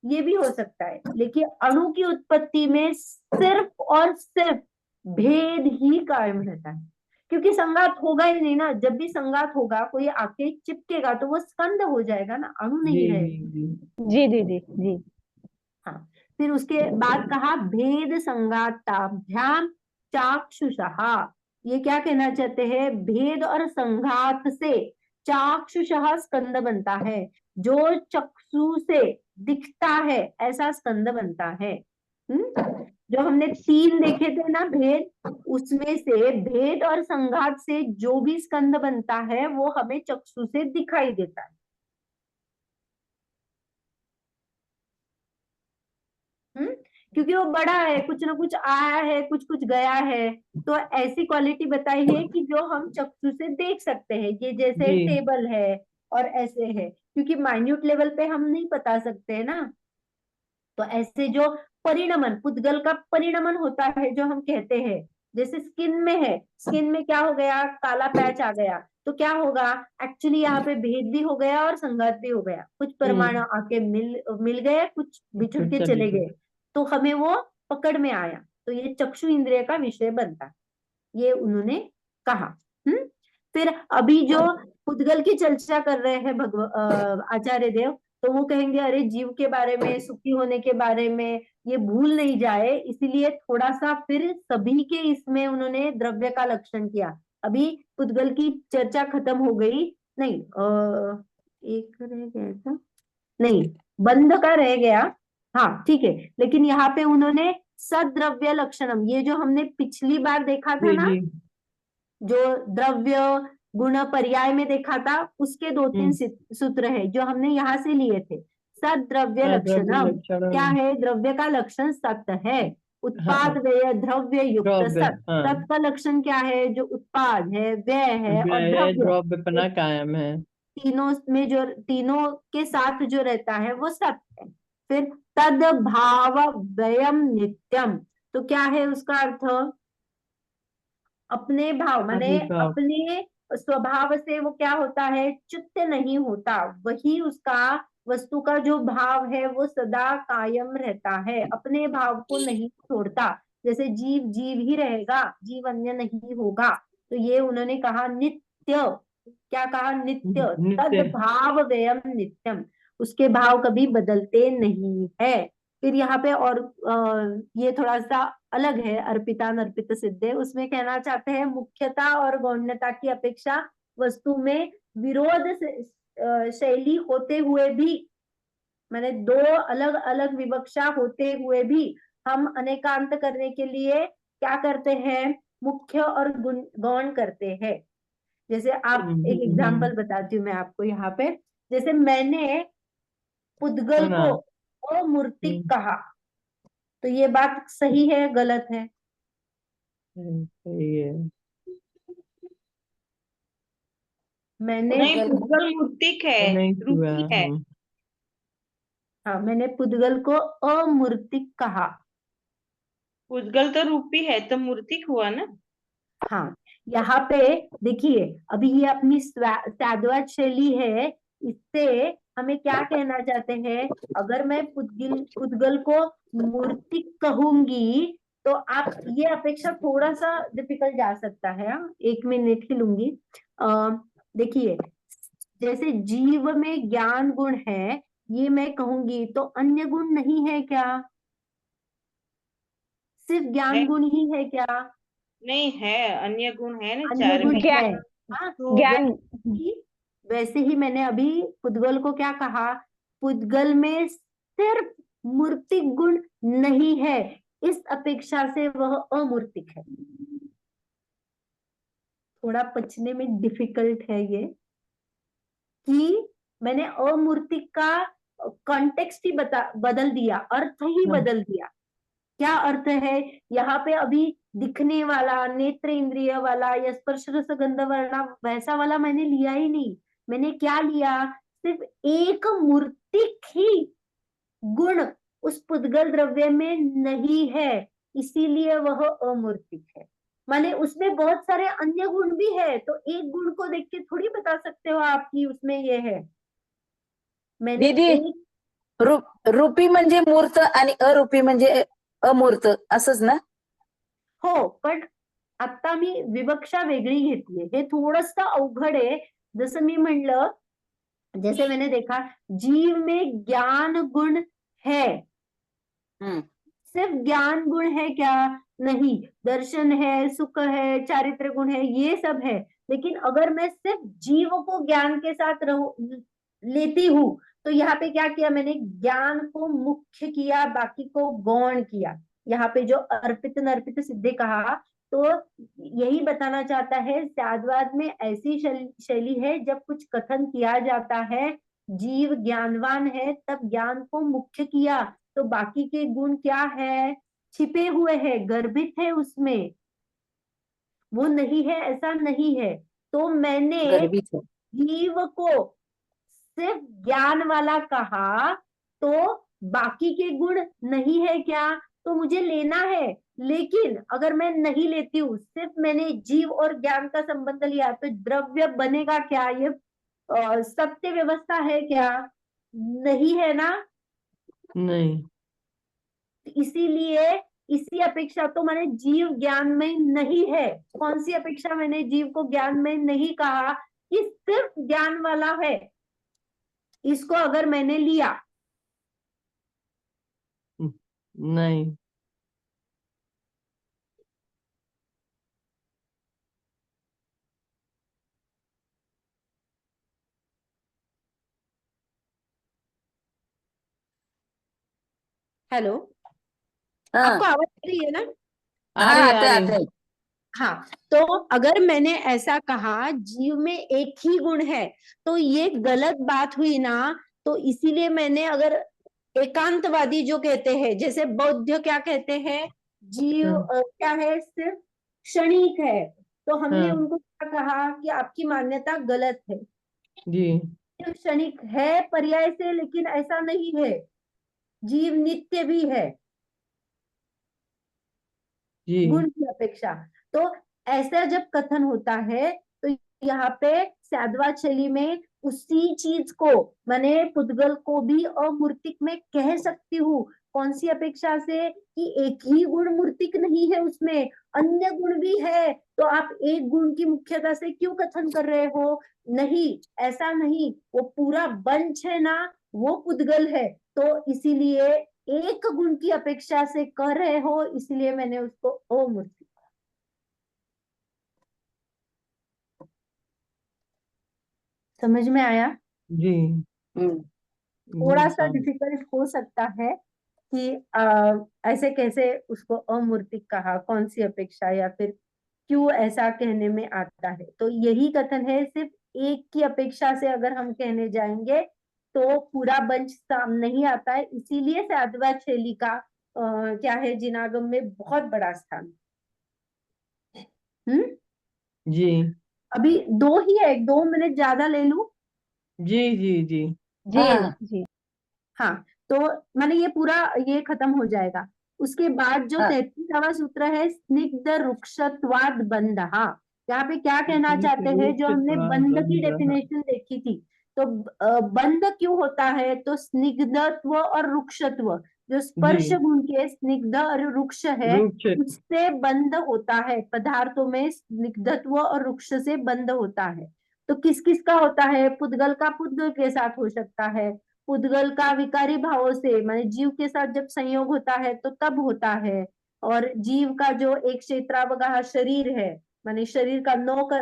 [SPEAKER 1] ये भी हो सकता है, लेकिन अणु की उत्पत्ति में सिर्फ और सिर्फ भेद ही कायम रहता है, क्योंकि संघात होगा ही नहीं ना। जब भी संघात होगा, कोई आके चिपकेगा तो वो स्कंद हो जाएगा ना, अणु
[SPEAKER 3] जी
[SPEAKER 1] नहीं
[SPEAKER 3] जी
[SPEAKER 1] रहेगा।
[SPEAKER 3] जी।
[SPEAKER 4] जी दीदी जी।
[SPEAKER 1] हाँ, फिर उसके बाद कहा भेद संघाताभ्याम चाक्षुषहा। ये क्या कहना चाहते हैं, भेद और संघात से चाक्षुषहा स्कंद बनता है, जो चक्षु से दिखता है ऐसा स्कंद बनता है। जो हमने 3 देखे थे ना भेद, उसमें से भेद और संघात से जो भी स्कंद बनता है वो हमें चक्षु से दिखाई देता है। क्योंकि वो बड़ा है, कुछ ना कुछ आया है, कुछ कुछ गया है, तो ऐसी क्वालिटी बताई है कि जो हम चक्षु से देख सकते हैं, ये जैसे
[SPEAKER 3] जी
[SPEAKER 1] टेबल है और ऐसे है, क्योंकि माइन्यूट लेवल पे हम नहीं बता सकते हैं ना। तो ऐसे जो परिणमन, पुद्गल का परिणमन होता है जो हम कहते हैं, जैसे स्किन में है, स्किन में क्या हो गया, काला पैच आ गया, तो क्या होगा, एक्चुअली यहाँ पे भेद भी हो गया और संघात भी हो गया, कुछ परमाणु आके मिल गए, कुछ बिछुड़ के
[SPEAKER 3] चले
[SPEAKER 1] चले
[SPEAKER 3] गए।
[SPEAKER 1] गए, तो हमें वो पकड़ में आया, तो ये चक्षु इंद्रिय का विषय बनता है, ये उन्होंने कहा। फिर अभी जो पुद्गल की चर्चा कर रहे हैं आचार्य देव, तो वो कहेंगे अरे जीव के बारे में, सुखी होने के बारे में ये भूल नहीं जाए, इसीलिए थोड़ा सा फिर सभी के इसमें उन्होंने द्रव्य का लक्षण किया। अभी पुद्गल की चर्चा खत्म हो गई, नहीं एक रह गया था, नहीं, बंध का रह गया, हाँ ठीक है, लेकिन यहाँ पे उन्होंने सद्रव्य लक्षणम, ये जो हमने पिछली बार देखा था
[SPEAKER 3] जी
[SPEAKER 1] ना,
[SPEAKER 3] जी।
[SPEAKER 1] जो द्रव्य गुण पर्याय में देखा था, उसके 2-3 सूत्र है जो हमने यहाँ से लिए थे। सद्रव्य
[SPEAKER 3] द्रव्य
[SPEAKER 1] लक्षणम,
[SPEAKER 3] लक्षणम।
[SPEAKER 1] क्या है, द्रव्य का लक्षण सत्य है, उत्पाद
[SPEAKER 3] हाँ,
[SPEAKER 1] व्यय द्रव्य युक्त
[SPEAKER 3] द्रव्य।
[SPEAKER 1] सत्य।
[SPEAKER 3] हाँ,
[SPEAKER 1] सत्य का लक्षण क्या है, जो उत्पाद है, व्यय है और
[SPEAKER 3] व्यय
[SPEAKER 1] द्रव्य,
[SPEAKER 3] द्रव्यपना कायम है।
[SPEAKER 1] तीनों में जो, तीनों के साथ जो रहता है वो सत्य है। फिर तद भाव व्ययम नित्यम, तो क्या है उसका अर्थ, अपने भाव माने
[SPEAKER 3] अभिभाव।
[SPEAKER 1] अपने स्वभाव से वो क्या होता है, च्युत नहीं होता, वही उसका वस्तु का जो भाव है वो सदा कायम रहता है, अपने भाव को नहीं छोड़ता। जैसे जीव जीव ही रहेगा, जीव अन्य नहीं होगा, तो ये उन्होंने कहा नित्य, क्या कहा, नित्य, तद
[SPEAKER 3] नित्य।
[SPEAKER 1] भाव व्ययम नित्यम, उसके भाव कभी बदलते नहीं है। फिर यहाँ पे और ये थोड़ा सा अलग है, अर्पिता अर्पित सिद्धे, उसमें कहना चाहते हैं मुख्यता और गौण्यता की अपेक्षा वस्तु में विरोध शैली होते हुए भी, मैंने 2 अलग अलग विवक्षा होते हुए भी हम अनेकांत करने के लिए क्या करते हैं, मुख्य और गौण करते हैं। जैसे आप, एक एग्जाम्पल बताती हूँ मैं आपको यहाँ पे, जैसे मैंने पुद्गल
[SPEAKER 3] सुना।
[SPEAKER 1] को अमूर्तिक
[SPEAKER 3] हम्म,
[SPEAKER 1] कहा। तो ये बात सही है गलत है?
[SPEAKER 3] सही है।
[SPEAKER 1] मैंने
[SPEAKER 5] नहीं,
[SPEAKER 2] पुद्गल
[SPEAKER 5] पुद्गल मूर्तिक है,
[SPEAKER 3] नहीं हुआ।
[SPEAKER 5] रूपी है।
[SPEAKER 1] हाँ, मैंने पुद्गल को अमूर्तिक कहा।
[SPEAKER 5] पुद्गल तो रूपी है, तो मूर्तिक हुआ ना।
[SPEAKER 1] हाँ, यहाँ पे देखिए, अभी ये अपनी साधुवाद शैली है। इससे हमें क्या कहना चाहते हैं? अगर मैं पुद्गल को मूर्तिक कहूंगी तो आप ये अपेक्षा थोड़ा सा डिफिकल्ट जा सकता है। हाँ, 1 मिनट ही लूंगी। देखिए, जैसे जीव में ज्ञान गुण है, ये मैं कहूंगी तो अन्य गुण नहीं है क्या? सिर्फ ज्ञान
[SPEAKER 5] नहीं,
[SPEAKER 1] गुण ही है क्या?
[SPEAKER 5] नहीं है, अन्य गुण है ना
[SPEAKER 1] अन्य
[SPEAKER 5] चार
[SPEAKER 1] गुण
[SPEAKER 5] में।
[SPEAKER 1] है।
[SPEAKER 4] ज्ञान
[SPEAKER 1] हाँ,
[SPEAKER 4] ज्ञान
[SPEAKER 1] वैसे ही मैंने अभी पुद्गल को क्या कहा? पुद्गल में सिर्फ मूर्तिक गुण नहीं है, इस अपेक्षा से वह अमूर्तिक है। थोड़ा पचने में डिफिकल्ट है ये, कि मैंने अमूर्तिक का कॉन्टेक्स्ट ही बदल दिया, अर्थ ही
[SPEAKER 3] हाँ,
[SPEAKER 1] बदल दिया। क्या अर्थ है? यहाँ पे अभी दिखने वाला, नेत्र इंद्रिय वाला या स्पर्श रस गंध वाला वैसा वाला मैंने लिया ही नहीं। मैंने क्या लिया? सिर्फ एक मूर्तिक ही गुण उस पुद्गल द्रव्य में नहीं है, इसीलिए वह अमूर्तिक है। माने उसमें बहुत सारे अन्य गुण भी है, तो एक गुण को देख के थोड़ी बता सकते हो आप कि उसमें ये है। मैंने
[SPEAKER 2] दीदी,
[SPEAKER 1] एक
[SPEAKER 2] रूपी म्हणजे मूर्त आणि अरूपी म्हणजे अमूर्त असंच ना?
[SPEAKER 1] हो, पण आता मी विवक्षा वेगळी घेतली, हे थोडस अवघड आहे। जसं मी म्हणलं, जैसे मैंने देखा, जीव में ज्ञान गुण है।
[SPEAKER 2] हम्म,
[SPEAKER 1] सिर्फ ज्ञान गुण है क्या? नहीं, दर्शन है, सुख है, चारित्र गुण है, ये सब है। लेकिन अगर मैं सिर्फ जीव को ज्ञान के साथ लेती हूँ, तो यहाँ पे क्या किया मैंने? ज्ञान को मुख्य किया, बाकी को गौण किया। यहाँ पे जो अर्पित नर्पित सिद्धे कहा, तो यही बताना चाहता है, साधुवाद में ऐसी शैली है, जब कुछ कथन किया जाता है, जीव ज्ञानवान है, तब ज्ञान को मुख्य किया, तो बाकी के गुण क्या है? छिपे हुए हैं, गर्भित है उसमें, वो नहीं है ऐसा नहीं है। तो मैंने
[SPEAKER 2] गर्भित है।
[SPEAKER 1] जीव को सिर्फ ज्ञान वाला कहा, तो बाकी के गुण नहीं है क्या? तो मुझे लेना है। लेकिन अगर मैं नहीं लेती हूँ, सिर्फ मैंने जीव और ज्ञान का संबंध लिया, तो द्रव्य बनेगा क्या? ये सत्य व्यवस्था है क्या? नहीं है ना।
[SPEAKER 3] नहीं।
[SPEAKER 1] इसीलिए इसी अपेक्षा तो मैंने जीव ज्ञान में नहीं है। कौन सी अपेक्षा मैंने जीव को ज्ञान में नहीं कहा? कि सिर्फ ज्ञान वाला है, इसको अगर मैंने लिया।
[SPEAKER 3] नहीं।
[SPEAKER 1] हेलो,
[SPEAKER 2] हाँ
[SPEAKER 1] आपको आवाज आ रही है ना?
[SPEAKER 3] आ
[SPEAKER 2] हाँ,
[SPEAKER 3] रही, आ
[SPEAKER 2] आते
[SPEAKER 3] रही।
[SPEAKER 2] आते।
[SPEAKER 1] हाँ, तो अगर मैंने ऐसा कहा जीव में एक ही गुण है, तो ये गलत बात हुई ना। तो इसीलिए मैंने, अगर एकांतवादी जो कहते हैं, जैसे बौद्ध क्या कहते हैं, जीव
[SPEAKER 3] हाँ,
[SPEAKER 1] क्या है? सिर्फ क्षणिक है। तो हमने
[SPEAKER 3] हाँ,
[SPEAKER 1] उनको क्या कहा कि आपकी मान्यता गलत है।
[SPEAKER 3] जी,
[SPEAKER 1] सिर्फ क्षणिक है पर्याय से, लेकिन ऐसा नहीं है, जीव नित्य भी है
[SPEAKER 3] जी,
[SPEAKER 1] गुण की अपेक्षा। तो ऐसा जब कथन होता है, तो यहाँ पे साधुवाद शैली में उसी चीज को, मैंने पुद्गल को भी अमूर्तिक में कह सकती हूँ। कौन सी अपेक्षा से? कि एक ही गुण मूर्तिक नहीं है, उसमें अन्य गुण भी है, तो आप एक गुण की मुख्यता से क्यों कथन कर रहे हो? नहीं, ऐसा नहीं, वो पूरा बंच है ना, वो पुद्गल है। तो इसीलिए एक गुण की अपेक्षा से कर रहे हो, इसलिए मैंने उसको अमूर्तिक। समझ में आया?
[SPEAKER 3] जी।
[SPEAKER 2] हम्म,
[SPEAKER 1] थोड़ा सा
[SPEAKER 3] हाँ,
[SPEAKER 1] डिफिकल्ट हो सकता है कि ऐसे कैसे उसको अमूर्तिक कहा, कौन सी अपेक्षा, या फिर क्यों ऐसा कहने में आता है। तो यही कथन है, सिर्फ एक की अपेक्षा से अगर हम कहने जाएंगे, तो पूरा बंच नहीं आता है, इसीलिए साधवा शैली का क्या है, जिनागम में बहुत बड़ा स्थान।
[SPEAKER 3] जी
[SPEAKER 1] अभी 2 ही है, 2 मिनट ज्यादा ले लूं?
[SPEAKER 3] जी जी जी
[SPEAKER 4] जी
[SPEAKER 2] हाँ।
[SPEAKER 4] जी
[SPEAKER 1] हाँ, तो माने ये पूरा ये खत्म हो जाएगा। उसके बाद जो
[SPEAKER 2] हाँ।
[SPEAKER 1] 33वां सूत्र है, स्निग्ध रुक्षत्वाद बंध। हाँ, यहाँ पे क्या कहना चाहते हैं, जो हमने बंध की डेफिनेशन देखी थी, तो बंध क्यों होता है, तो स्निग्धत्व और रुक्षत्व, जो स्पर्श
[SPEAKER 3] जी
[SPEAKER 1] गुण के स्निग्ध और रुक्ष है,
[SPEAKER 3] रुक्ष
[SPEAKER 1] उससे बंध होता है। पदार्थों में स्निग्धत्व और रुक्ष से बंध होता है। तो किस किस का होता है, पुद्गल का पुद्गल के साथ हो सकता है, पुद्गल का विकारी भावों से माने जीव के साथ जब संयोग होता है तो तब होता है, और जीव का जो एक क्षेत्रावगाह शरीर है, माने शरीर का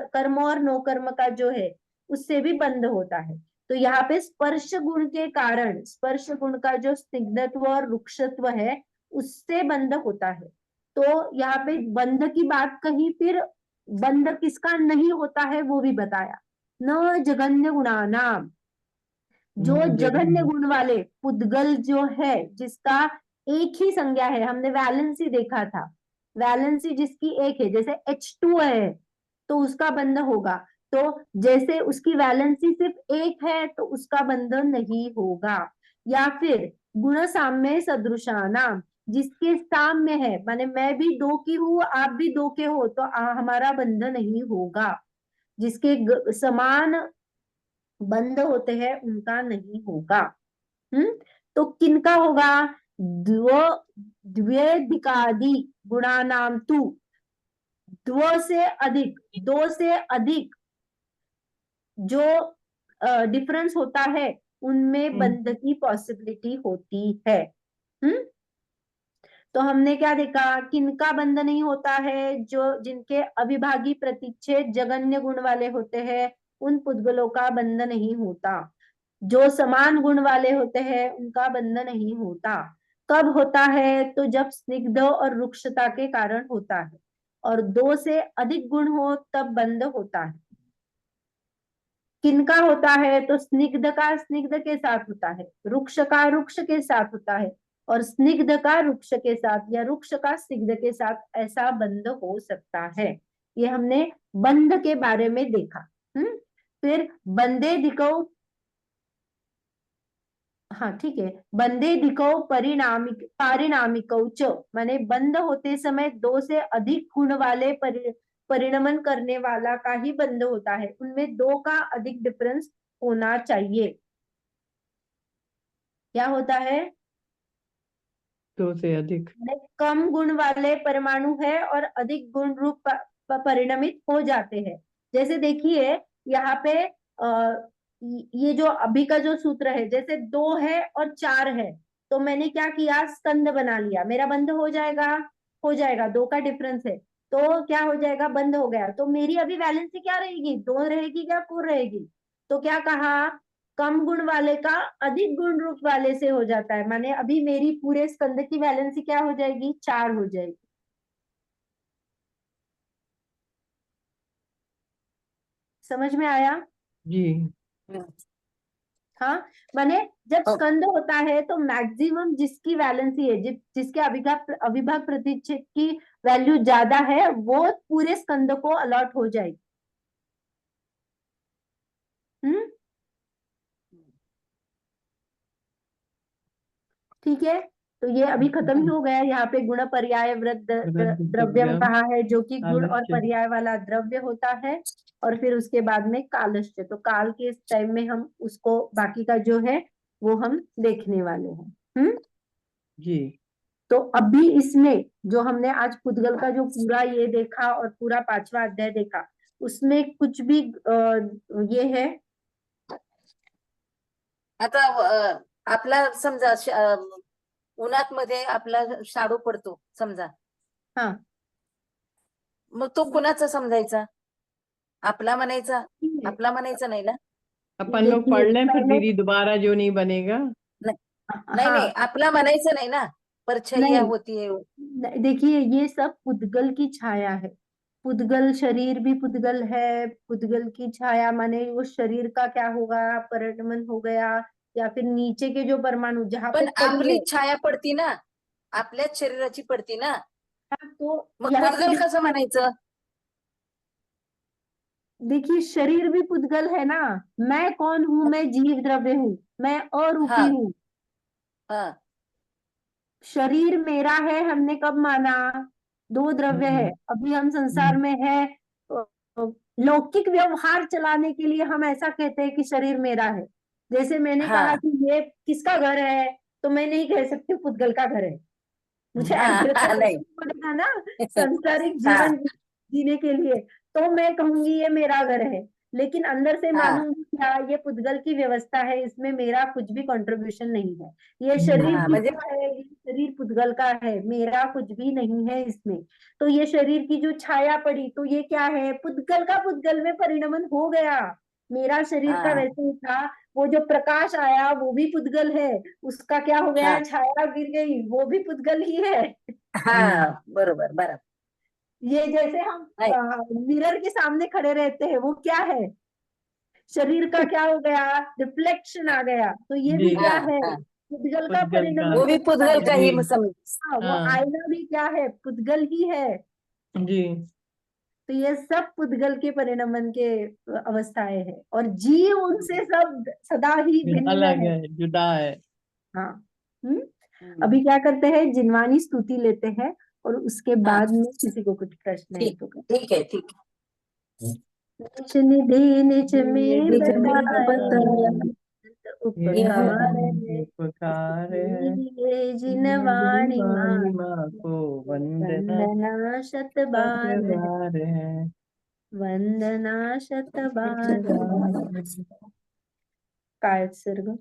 [SPEAKER 1] कर्म और नो कर्म का जो है, उससे भी बंध होता है। तो यहाँ पे स्पर्श गुण के कारण, स्पर्श गुण का जो स्निग्धत्व और रुक्षत्व है, उससे बंध होता है। तो यहाँ पे बंध की बात कही, फिर बंध किसका नहीं होता है वो भी बताया। न जगन्य गुणानाम, जो जघन्य गुण वाले पुद्गल जो है, जिसका एक ही संज्ञा है, हमने वैलेंसी देखा था, वैलेंसी जिसकी एक है, जैसे H2 है तो उसका बंध होगा। तो जैसे उसकी वैलेंसी सिर्फ एक है तो उसका बंध नहीं होगा। या फिर गुण साम्य सदृशानाम, जिसके साम्य है, माने मैं भी 2 की हूँ, आप भी 2 के हो, तो हमारा बंध नहीं होगा। जिसके समान बंद होते हैं उनका नहीं होगा। तो किनका होगा, द्व्यधिकादि गुणानाम तु, द्व से अधिक, 2 से अधिक जो डिफरेंस होता है, उनमें बंध की पॉसिबिलिटी होती है। तो हमने क्या देखा, किनका बंध नहीं होता है, जो जिनके अविभागी प्रतिच्छेद जगन्य गुण वाले होते हैं, उन पुद्गलों का बंध नहीं होता। जो समान गुण वाले होते हैं उनका बंध नहीं होता। कब होता है, तो जब स्निग्ध और रुक्षता के कारण होता है, और 2 से अधिक गुण हो तब बंध होता है। किनका होता है, तो स्निग्ध का स्निग्ध के साथ होता है, रुक्ष का रुक्ष के साथ होता है, और स्निग्ध का रुक्ष के साथ या रुक्ष का स्निग्ध के साथ ऐसा बंध हो सकता है। ये हमने बंध के बारे में देखा। फिर बंदे दिको, हाँ ठीक है, बंदे दिको परिणामिक पारिणामिको च, माने बंद होते समय 2 से अधिक गुण वाले परिणमन करने वाला का ही बंद होता है, उनमें 2 का अधिक डिफरेंस होना चाहिए। क्या होता है,
[SPEAKER 3] 2 से अधिक
[SPEAKER 1] कम गुण वाले परमाणु है और अधिक गुण रूप परिणमित हो जाते हैं। जैसे देखिए यहाँ पे ये जो अभी का जो सूत्र है, जैसे 2 है और 4 है, तो मैंने क्या किया, स्कंद बना लिया, मेरा बंद हो जाएगा, हो जाएगा, 2 का डिफरेंस है, तो क्या हो जाएगा, बंद हो गया। तो मेरी अभी वैलेंसी क्या रहेगी, 2 रहेगी क्या 4 रहेगी। तो क्या कहा, कम गुण वाले का अधिक गुण रूप वाले से हो जाता है, माने अभी मेरी पूरे स्कंद की वैलेंसी क्या हो जाएगी, 4 हो जाएगी। समझ में आया?
[SPEAKER 3] जी
[SPEAKER 1] हाँ, माने जब
[SPEAKER 2] ओ।
[SPEAKER 1] स्कंद होता है तो मैक्सिमम जिसकी वैलेंसी है, जिसके अविभाग प्रतिच्छेद की वैल्यू ज्यादा है, वो पूरे स्कंद को अलॉट हो जाएगी। ठीक है, तो ये अभी खत्म ही हो गया। यहाँ पे गुण पर्याय वृद्ध द्रव्यम
[SPEAKER 3] द्रव्यम
[SPEAKER 1] कहा है, जो कि गुण और
[SPEAKER 3] कालस्य।
[SPEAKER 1] पर्याय वाला द्रव्य होता है। और फिर उसके बाद में कालस्य, तो काल के इस टाइम में हम उसको बाकी का जो है वो हम देखने वाले हैं।
[SPEAKER 3] जी
[SPEAKER 1] तो अभी इसमें जो हमने आज पुद्गल का जो पूरा ये देखा और पूरा 5वां अध्याय देखा, उसमें कुछ भी ये है,
[SPEAKER 2] आता आपला समजा उन्हात मध्ये आपला शाडू पडतो समजा,
[SPEAKER 1] हाँ
[SPEAKER 2] मग तो कुणाचा समजायचा, आपला म्हणायचा, आपला म्हणायचा नाही ना?
[SPEAKER 3] अपन लोग
[SPEAKER 1] देखिए,
[SPEAKER 3] पढ़ लें फिर
[SPEAKER 1] पहले
[SPEAKER 3] दीदी, दोबारा जो नहीं बनेगा।
[SPEAKER 2] नाही नाही,
[SPEAKER 1] हाँ
[SPEAKER 2] आपला म्हणायचं नाही ना, परछाइया
[SPEAKER 1] नहीं,
[SPEAKER 2] होती है।
[SPEAKER 1] देखिए ये सब पुद्गल की छाया है। पुद्गल शरीर भी पुद्गल है, पुद्गल की छाया माने वो शरीर का क्या होगा, परिणमन हो गया, या फिर नीचे के जो परमाणु जहाँ पे
[SPEAKER 2] पण
[SPEAKER 1] पड़ी
[SPEAKER 2] आपली
[SPEAKER 1] है,
[SPEAKER 2] छाया पडती ना, आपल्याच शरीराची पडती ना,
[SPEAKER 1] तो
[SPEAKER 2] मग
[SPEAKER 1] यहाँ
[SPEAKER 2] पुद्गल
[SPEAKER 1] पे
[SPEAKER 2] कसं म्हणायचं?
[SPEAKER 1] देखिए शरीर भी पुद्गल है ना। मैं कौन हूँ? मैं जीव द्रव्य हूँ, मैं अरूपी
[SPEAKER 2] हाँ
[SPEAKER 1] हूँ।
[SPEAKER 2] हाँ
[SPEAKER 1] शरीर मेरा है हमने कब माना? दो द्रव्य है, अभी हम संसार में है। अ, अ, लौकिक व्यवहार चलाने के लिए हम ऐसा कहते हैं कि शरीर मेरा है। जैसे मैंने कहा
[SPEAKER 2] हाँ
[SPEAKER 1] कि ये किसका घर है, तो मैं नहीं कह सकती पुद्गल का घर है। मुझे
[SPEAKER 2] हाँ
[SPEAKER 1] एड्रेस
[SPEAKER 2] हाँ, नहीं
[SPEAKER 1] पड़ेगा ना सांसारिक
[SPEAKER 2] हाँ
[SPEAKER 1] जीवन जीने के लिए, तो मैं कहूंगी ये मेरा घर है। लेकिन अंदर से
[SPEAKER 2] हाँ
[SPEAKER 1] मानूंगी क्या ये पुद्गल की व्यवस्था है, इसमें मेरा कुछ भी कंट्रीब्यूशन नहीं है। ये शरीर
[SPEAKER 2] हाँ म्हणजे
[SPEAKER 1] किसका है? ये शरीर पुद्गल का है, मेरा कुछ भी नहीं है इसमें। तो ये शरीर की जो छाया पड़ी, तो ये क्या है? पुद्गल का पुद्गल में परिणमन हो गया। मेरा शरीर का
[SPEAKER 2] हाँ
[SPEAKER 1] वैसे ही था। वो जो प्रकाश आया वो भी पुद्गल है, उसका क्या हो गया?
[SPEAKER 2] हाँ
[SPEAKER 1] छाया गिर गई, वो भी पुद्गल ही है।
[SPEAKER 2] हाँ बरोबर बरोबर.
[SPEAKER 1] ये जैसे हम
[SPEAKER 2] नाही
[SPEAKER 1] मिरर के सामने खड़े रहते हैं, वो क्या है? शरीर का क्या हो गया? रिफ्लेक्शन आ गया, तो ये भी
[SPEAKER 3] जी
[SPEAKER 1] क्या
[SPEAKER 2] हाँ
[SPEAKER 1] है?
[SPEAKER 2] हाँ
[SPEAKER 1] पुद्गल का
[SPEAKER 3] पुद्गल का।
[SPEAKER 1] परिणमन
[SPEAKER 2] वो भी
[SPEAKER 1] होता
[SPEAKER 2] पुद्गल
[SPEAKER 1] है।
[SPEAKER 2] का ही
[SPEAKER 3] जी
[SPEAKER 2] समज.
[SPEAKER 1] हाँ, वो
[SPEAKER 3] हाँ
[SPEAKER 1] आईना भी क्या है? पुद्गल ही है।
[SPEAKER 3] जी
[SPEAKER 1] तो ये सब पुद्गल के परिणमन के अवस्थाएं हैं, और जीव उनसे सब सदा ही भिन्न
[SPEAKER 3] अलग
[SPEAKER 1] है।
[SPEAKER 3] है, जुदा है।
[SPEAKER 1] हाँ। अभी क्या करते हैं? जिन्वानी स्तुति लेते हैं, और उसके
[SPEAKER 2] हाँ
[SPEAKER 1] बाद में किसी को कुछ प्रश्न है
[SPEAKER 2] ठीक
[SPEAKER 1] तो कर।
[SPEAKER 2] ठीक है ठीक है.
[SPEAKER 1] निच निधि निच में
[SPEAKER 2] निज में
[SPEAKER 1] बताए,
[SPEAKER 2] बताए,
[SPEAKER 1] उपकार है।
[SPEAKER 3] उपकार है।
[SPEAKER 1] इसलिए
[SPEAKER 3] मेरी
[SPEAKER 1] जिनवाणी
[SPEAKER 3] वाणी
[SPEAKER 1] माँ
[SPEAKER 3] माँ को वंदना
[SPEAKER 1] वंदना शत बार है,
[SPEAKER 3] बार है।
[SPEAKER 1] वंदना शत बार है। काय सर्ग।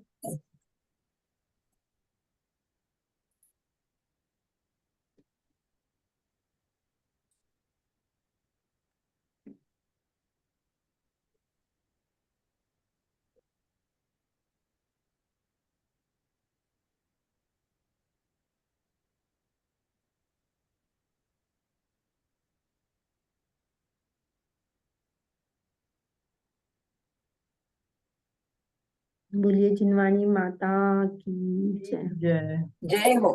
[SPEAKER 1] बोलिए जिनवाणी माता की जय।
[SPEAKER 3] जय।
[SPEAKER 2] जय हो.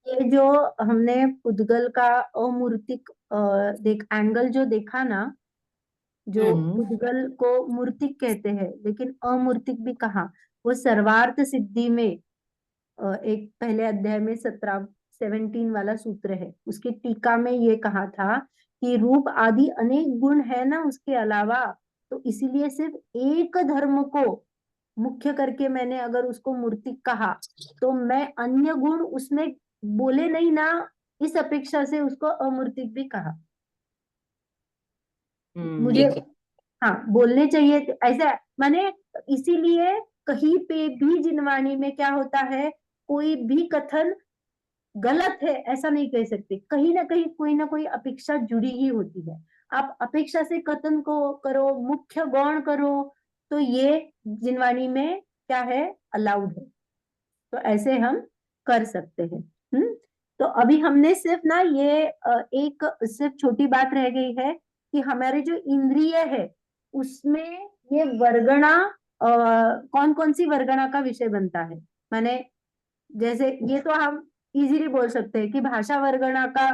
[SPEAKER 1] ये जो हमने पुद्गल का अमूर्तिक देख एंगल जो देखा ना, जो
[SPEAKER 3] हम्म
[SPEAKER 1] पुद्गल को मूर्तिक कहते हैं लेकिन अमूर्तिक भी कहा, वो सर्वार्थ सिद्धि में एक पहले अध्याय में 17 वाला सूत्र है, उसकी टीका में ये कहा था कि रूप आदि अनेक गुण है ना उसके अलावा, तो इसीलिए सिर्फ एक धर्म को मुख्य करके मैंने अगर उसको मूर्तिक कहा, तो मैं अन्य गुण उसमें बोले नहीं ना, इस अपेक्षा से उसको अमूर्तिक भी कहा। मुझे
[SPEAKER 2] ठीक है.
[SPEAKER 1] हाँ बोलने चाहिए ऐसा, माने इसीलिए कहीं पे भी जिनवाणी में क्या होता है, कोई भी कथन गलत है ऐसा नहीं कह सकते, कहीं ना कोई अपेक्षा जुड़ी ही होती है। आप अपेक्षा से कथन को करो, मुख्य गौण करो, तो ये जिनवाणी में क्या है? अलाउड है। तो ऐसे हम कर सकते हैं। तो अभी हमने सिर्फ ना ये एक सिर्फ छोटी बात रह गई है कि हमारे जो इंद्रिय है उसमें ये वर्गणा कौन कौन सी वर्गणा का विषय बनता है। माने जैसे ये तो हम इजीली बोल सकते हैं कि भाषा वर्गणा का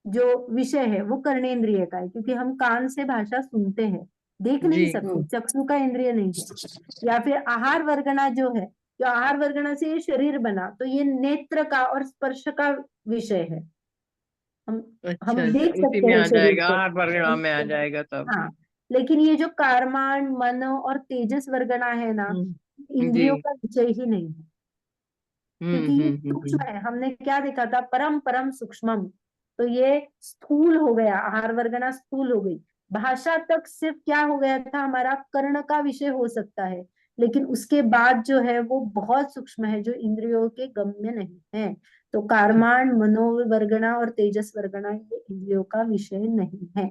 [SPEAKER 1] जो विषय है वो कर्णेंद्रिय का है, क्योंकि हम कान से भाषा सुनते हैं, देख नहीं
[SPEAKER 3] जी
[SPEAKER 1] सकते, चक्षु का इंद्रिय नहीं है। या फिर आहार वर्गणा जो है, जो आहार वर्गणा से ये शरीर बना, तो ये नेत्र का और स्पर्श का विषय है। हम
[SPEAKER 3] अच्छा
[SPEAKER 1] हम
[SPEAKER 3] अच्छा,
[SPEAKER 1] देख
[SPEAKER 3] उसी
[SPEAKER 1] सकते
[SPEAKER 3] में
[SPEAKER 1] हैं
[SPEAKER 3] आ
[SPEAKER 1] शरीर
[SPEAKER 3] जाएगा,
[SPEAKER 1] को।
[SPEAKER 3] आहार परिणाम में आ जाएगा तब।
[SPEAKER 1] हाँ, लेकिन ये जो कारमान मन और तेजस वर्गणा है ना,
[SPEAKER 3] जी।
[SPEAKER 1] इंद्रियों का विषय ही नहीं है, क्योंकि ये सूक्ष्म
[SPEAKER 3] हम्म।
[SPEAKER 1] है। हमने क्या देखा था? परम परम सूक्ष्मम। तो ये स्थूल हो गया, आहार वर्गना स्थूल हो गई। भाषा तक सिर्फ क्या हो गया था? हमारा कर्ण का विषय हो सकता है, लेकिन उसके बाद जो है वो बहुत सूक्ष्म है, जो इंद्रियों के गम्य नहीं है। तो कारमान मनोवर्गणा और तेजस वर्गणा ये इंद्रियों का विषय नहीं है।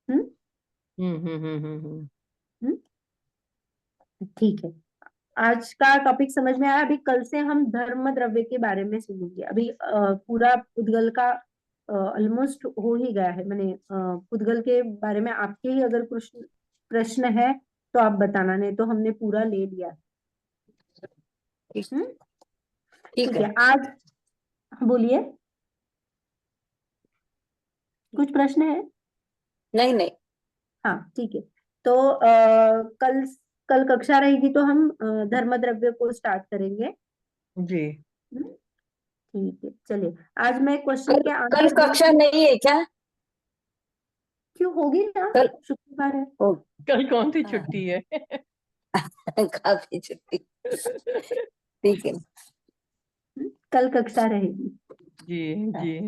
[SPEAKER 1] हम्म
[SPEAKER 3] हम्म।
[SPEAKER 1] हम्म ठीक है। आज का टॉपिक समझ में आया? अभी कल से हम धर्म द्रव्य के बारे में सुनेंगे। अभी पूरा पुद्गल का ऑलमोस्ट हो ही गया है। मैंने पुद्गल के बारे में आपके ही अगर कुछ प्रश्न है तो आप बताना, नहीं तो हमने पूरा ले लिया है। हम्म?
[SPEAKER 2] ठीक
[SPEAKER 1] ठीक
[SPEAKER 2] है।
[SPEAKER 1] है। आज बोलिए, कुछ प्रश्न है?
[SPEAKER 2] नहीं नहीं,
[SPEAKER 1] हाँ ठीक है। तो कल कल कक्षा रहेगी तो हम धर्म द्रव्य को स्टार्ट करेंगे।
[SPEAKER 3] जी।
[SPEAKER 1] हम्म? ठीक है, चलिए। आज मैं क्वेश्चन के
[SPEAKER 2] कल
[SPEAKER 1] आंसर
[SPEAKER 2] कक्षा नहीं है क्या?
[SPEAKER 1] क्यों होगी ना,
[SPEAKER 2] कल
[SPEAKER 1] शुक्रवार है।
[SPEAKER 2] ओ
[SPEAKER 3] कल कौन सी
[SPEAKER 2] हाँ।
[SPEAKER 3] छुट्टी है?
[SPEAKER 2] काफी छुट्टी। ठीक है।
[SPEAKER 1] कल कक्षा रहेगी।
[SPEAKER 3] जी
[SPEAKER 2] हाँ।
[SPEAKER 3] जी।